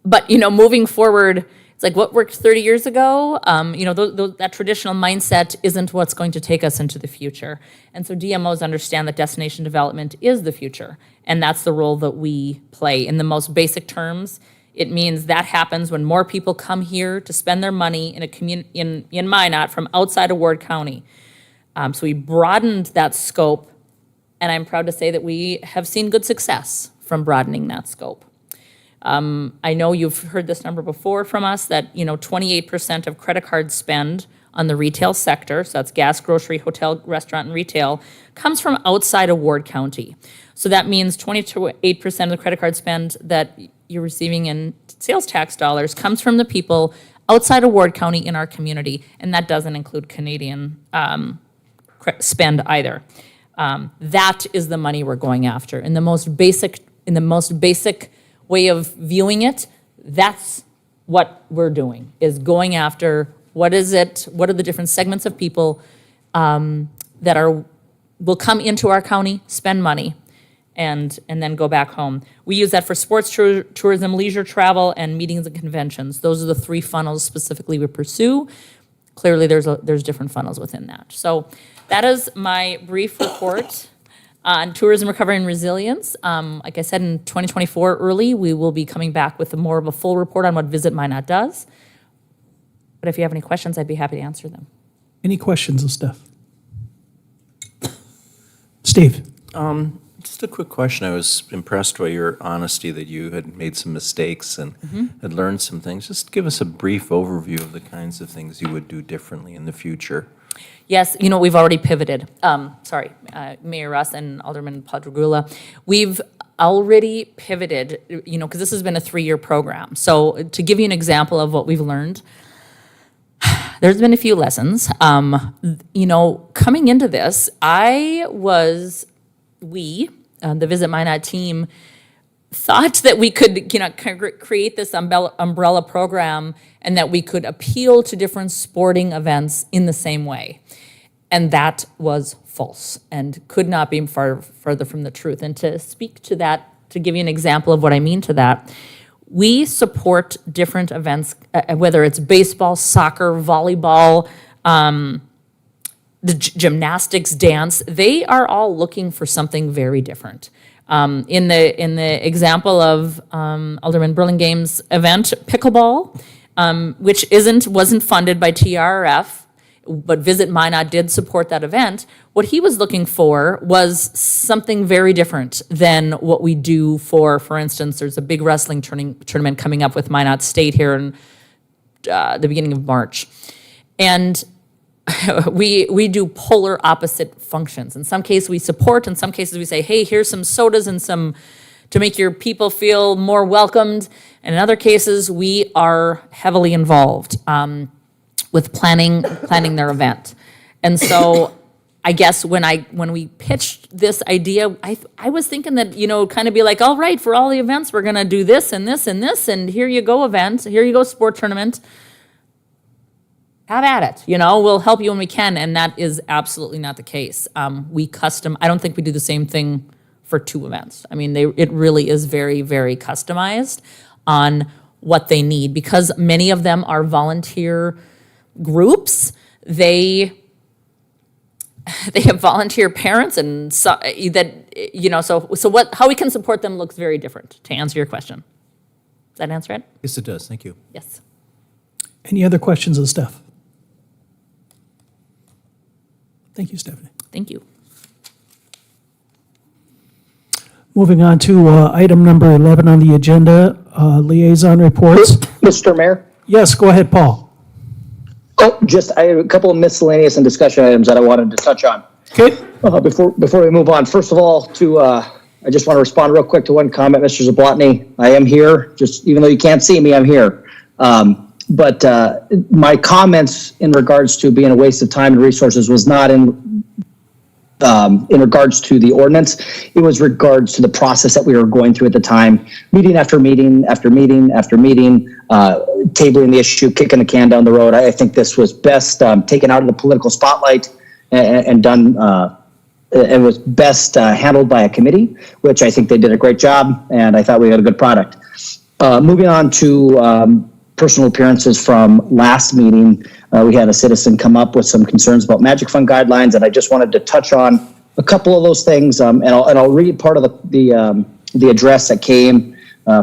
But, moving forward, it's like what worked 30 years ago, that traditional mindset isn't what's going to take us into the future. And so DMOs understand that destination development is the future, and that's the role that we play. In the most basic terms, it means that happens when more people come here to spend their money in in Minot from outside of Ward County. So we broadened that scope, and I'm proud to say that we have seen good success from broadening that scope. I know you've heard this number before from us, that 28% of credit card spend on the retail sector, so that's gas, grocery, hotel, restaurant, and retail, comes from outside of Ward County. So that means 28% of the credit card spend that you're receiving in sales tax dollars comes from the people outside of Ward County in our community, and that doesn't include Canadian spend either. That is the money we're going after. In the most basic way of viewing it, that's what we're doing, is going after what are the different segments of people that will come into our county, spend money, and then go back home. We use that for sports, tourism, leisure, travel, and meetings and conventions. Those are the three funnels specifically we pursue. Clearly, there's different funnels within that. So that is my brief report on tourism recovery and resilience. Like I said, in 2024 early, we will be coming back with more of a full report on what Visit Minot does. But if you have any questions, I'd be happy to answer them. Any questions of Steph? Steve? Just a quick question. I was impressed by your honesty that you had made some mistakes and had learned some things. Just give us a brief overview of the kinds of things you would do differently in the future. Yes, we've already pivoted. Mayor Russ and Alderman Padragula. We've already pivoted, because this has been a 3-year program. So to give you an example of what we've learned, there's been a few lessons. Coming into this, the Visit Minot team, thought that we could, create this umbrella program and that we could appeal to different sporting events in the same way. And that was false and could not be further from the truth. And to speak to that, to give you an example of what I mean to that, we support different events, whether it's baseball, soccer, volleyball, the gymnastics, dance. They are all looking for something very different. In the example of Alderman Burlingame's event, pickleball, which wasn't funded by TRF, but Visit Minot did support that event. What he was looking for was something very different than what we do for instance, there's a big wrestling tournament coming up with Minot State here in the beginning of March. And we do polar opposite functions. In some cases we support, in some cases we say, hey, here's some sodas and some to make your people feel more welcomed. And in other cases, we are heavily involved with planning their event. And so I guess when we pitched this idea, I was thinking that, kind of be like, all right, for all the events, we're gonna do this and this and this, and here you go event, here you go sport tournament. Have at it, we'll help you when we can, and that is absolutely not the case. I don't think we do the same thing for 2 events. I mean, it really is very, very customized on what they need, because many of them are volunteer groups. They have volunteer parents, and so how we can support them looks very different, to answer your question. Does that answer it? Yes, it does. Thank you. Yes. Any other questions of Steph? Thank you, Stephanie. Thank you. Moving on to item number 11 on the agenda, liaison reports. Mr. Mayor? Yes, go ahead, Paul. Oh, just I have a couple of miscellaneous and discussion items that I wanted to touch on. Okay. Before we move on, first of all, I just want to respond real quick to one comment, Mr. Zablotny. I am here, just even though you can't see me, I'm here. But my comments in regards to being a waste of time and resources was not in regards to the ordinance. It was regards to the process that we were going through at the time, meeting after meeting after meeting after meeting, tabling the issue, kicking the can down the road. I think this was best taken out of the political spotlight and done. It was best handled by a committee, which I think they did a great job, and I thought we had a good product. Moving on to personal appearances from last meeting, we had a citizen come up with some concerns about Magic Fund guidelines, and I just wanted to touch on a couple of those things, and I'll read part of the address that came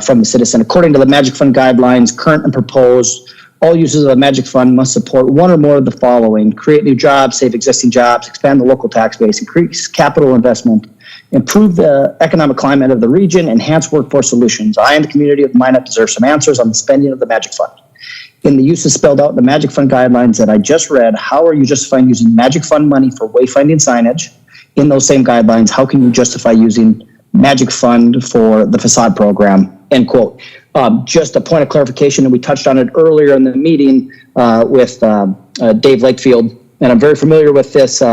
from the citizen. According to the Magic Fund guidelines, current and proposed, all uses of a Magic Fund must support one or more of the following: create new jobs, save existing jobs, expand the local tax base, increase capital investment, improve the economic climate of the region, enhance workforce solutions. I and the community of Minot deserve some answers on the spending of the Magic Fund. In the uses spelled out in the Magic Fund guidelines that I just read, how are you justifying using Magic Fund money for wayfinding signage? In those same guidelines, how can you justify using Magic Fund for the facade program? End quote. Just a point of clarification, and we touched on it earlier in the meeting with Dave Lakefield, and I'm very familiar with this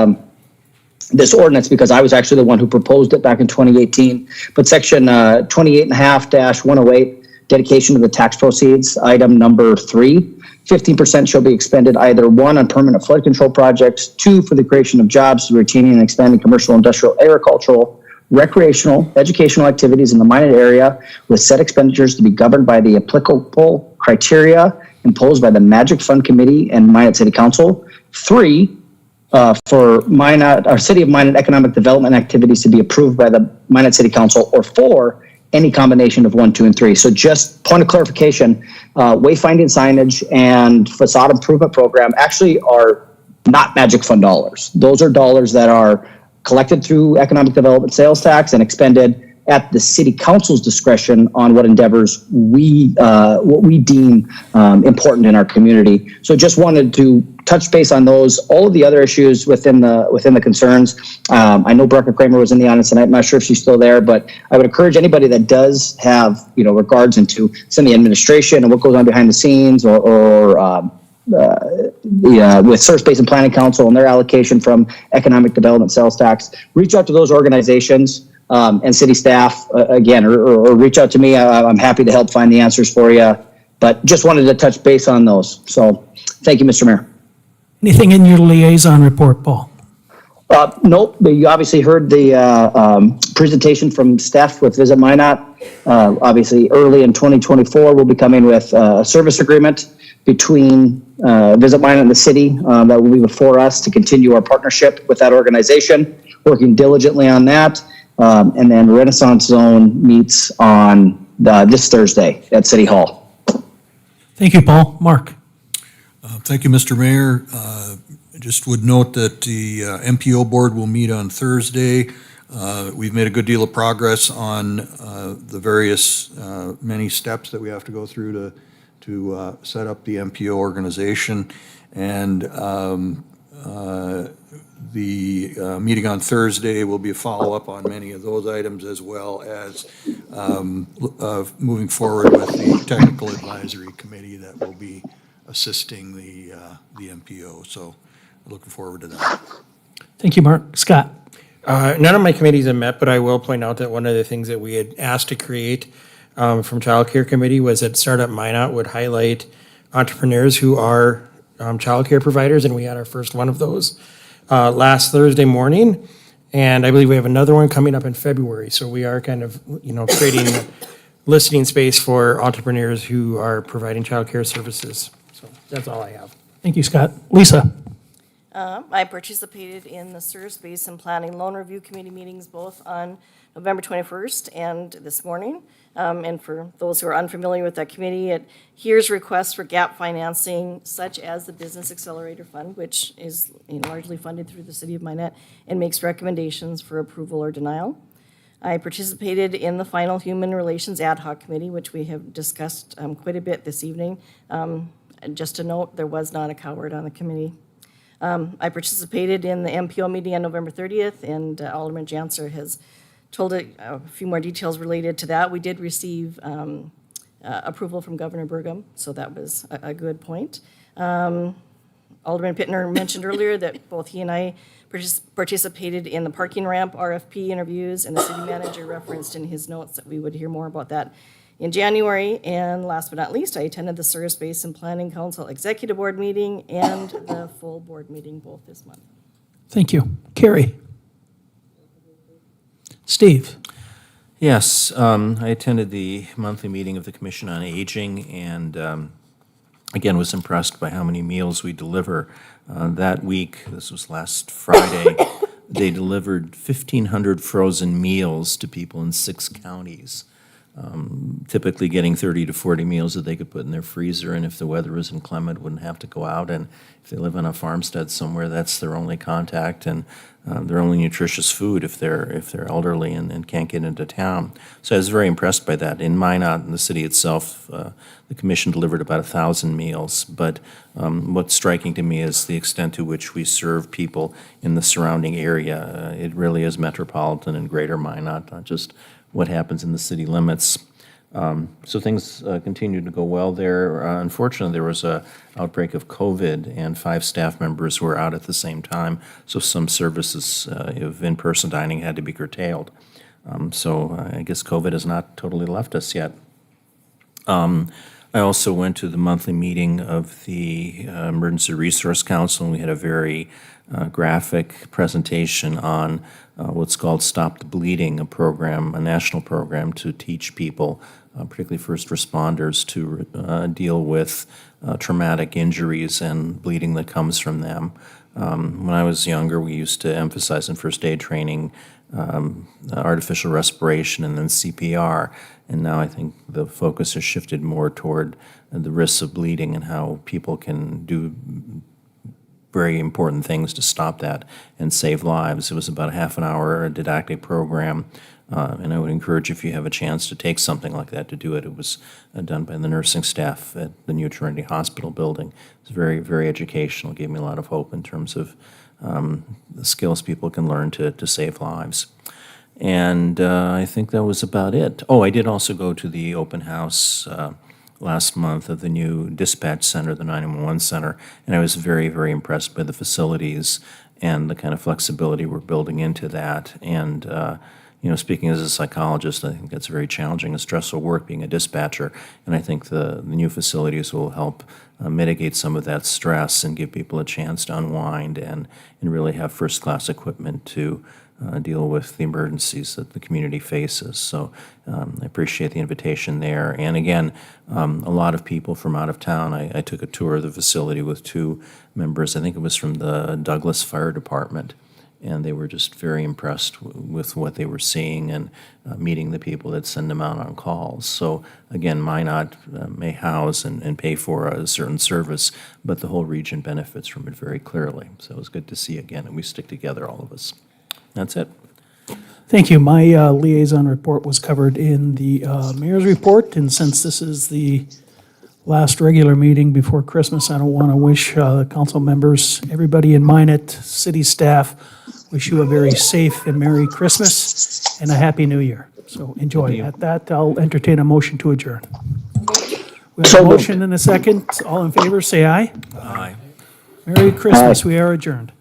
this ordinance because I was actually the one who proposed it back in 2018. But section 28.5-108, dedication of the tax proceeds, item number 3, 15% shall be expended either 1, on permanent flood control projects, 2, for the creation of jobs, retaining and expanding commercial, industrial, agricultural, recreational, educational activities in the Minot area, with said expenditures to be governed by the applicable criteria imposed by the Magic Fund Committee and Minot City Council. 3, for Minot, our City of Minot economic development activities to be approved by the Minot City Council, or 4, any combination of 1, 2, and 3. So just point of clarification, wayfinding signage and facade improvement program actually are not Magic Fund dollars. Those are dollars that are collected through economic development sales tax and expended at the city council's discretion on what endeavors what we deem important in our community. So just wanted to touch base on those. All of the other issues within the concerns. I know Brecca Kramer was in the audience tonight. I'm not sure if she's still there, but I would encourage anybody that does have regards into some of the administration and what goes on behind the scenes, or with Surface Basin Planning Council and their allocation from economic development sales tax, reach out to those organizations and city staff again, or reach out to me. I'm happy to help find the answers for you, but just wanted to touch base on those. So thank you, Mr. Mayor. Anything in your liaison report, Paul? Nope, but you obviously heard the presentation from Steph with Visit Minot. Obviously, early in 2024, we'll be coming with a service agreement between Visit Minot and the city that will be before us to continue our partnership with that organization, working diligently on that. And then Renaissance Zone meets on this Thursday at City Hall. Thank you, Paul. Mark? Thank you, Mr. Mayor. I just would note that the MPO board will meet on Thursday. We've made a good deal of progress on the various many steps that we have to go through to set up the MPO organization. And the meeting on Thursday will be a follow-up on many of those items, as well as moving forward with the technical advisory committee that will be assisting the MPO. So looking forward to that. Thank you, Mark. Scott? None of my committees have met, but I will point out that one of the things that we had asked to create from Child Care Committee was that Startup Minot would highlight entrepreneurs who are child care providers, and we had our first one of those last Thursday morning, and I believe we have another one coming up in February. So we are kind of, creating listening space for entrepreneurs who are providing child care services. So that's all I have. Thank you, Scott. Lisa? I participated in the Surface Basin Planning Loan Review Committee meetings both on November 21st and this morning. And for those who are unfamiliar with that committee, it hears requests for gap financing, such as the Business Accelerator Fund, which is largely funded through the City of Minot, and makes recommendations for approval or denial. I participated in the final Human Relations Ad Hoc Committee, which we have discussed quite a bit this evening. And just to note, there was not a coward on the committee. I participated in the MPO meeting on November 30th, and Alderman Janser has told a few more details related to that. We did receive approval from Governor Burgum, so that was a good point. Alderman Pittner mentioned earlier that both he and I participated in the parking ramp RFP interviews, and the city manager referenced in his notes that we would hear more about that in January. And last but not least, I attended the Service Basin Planning Council Executive Board meeting and the full board meeting both this month. Thank you. Carrie? Steve? Yes, I attended the monthly meeting of the Commission on Aging and again was impressed by how many meals we deliver. That week, this was last Friday, they delivered 1,500 frozen meals to people in 6 counties. Typically getting 30 to 40 meals that they could put in their freezer, and if the weather was inclement, wouldn't have to go out. And if they live on a farmstead somewhere, that's their only contact and their only nutritious food if they're elderly and can't get into town. So I was very impressed by that. In Minot, in the city itself, the commission delivered about 1,000 meals. But what's striking to me is the extent to which we serve people in the surrounding area. It really is metropolitan and greater Minot, not just what happens in the city limits. So things continue to go well there. Unfortunately, there was an outbreak of COVID, and 5 staff members were out at the same time, so some services of in-person dining had to be curtailed. So I guess COVID has not totally left us yet. I also went to the monthly meeting of the Emergency Resource Council, and we had a very graphic presentation on what's called Stop the Bleeding, a program, a national program to teach people, particularly first responders, to deal with traumatic injuries and bleeding that comes from them. When I was younger, we used to emphasize in first aid training artificial respiration and then CPR. And now I think the focus has shifted more toward the risks of bleeding and how people can do very important things to stop that and save lives. It was about a half an hour didactic program, and I would encourage, if you have a chance to take something like that, to do it. It was done by the nursing staff at the New Trinity Hospital building. It was very, very educational. It gave me a lot of hope in terms of the skills people can learn to save lives. And I think that was about it. Oh, I did also go to the open house last month of the new dispatch center, the 911 center, and I was very, very impressed by the facilities and the kind of flexibility we're building into that. And you know, speaking as a psychologist, I think that's very challenging and stressful work being a dispatcher, and I think the new facilities will help mitigate some of that stress and give people a chance to unwind and really have first-class equipment to deal with the emergencies that the community faces. So I appreciate the invitation there. And again, a lot of people from out of town. I took a tour of the facility with 2 members. I think it was from the Douglas Fire Department. And they were just very impressed with what they were seeing and meeting the people that send them out on calls. So again, Minot may house and pay for a certain service, but the whole region benefits from it very clearly. So it was good to see again, and we stick together, all of us. That's it. Thank you. My liaison report was covered in the mayor's report, and since this is the last regular meeting before Christmas, I don't want to wish the council members, everybody in Minot, city staff, wish you a very safe and Merry Christmas and a Happy New Year. So enjoy. At that, I'll entertain a motion to adjourn. We have a motion and a second. All in favor, say aye. Aye. Merry Christmas. We are adjourned.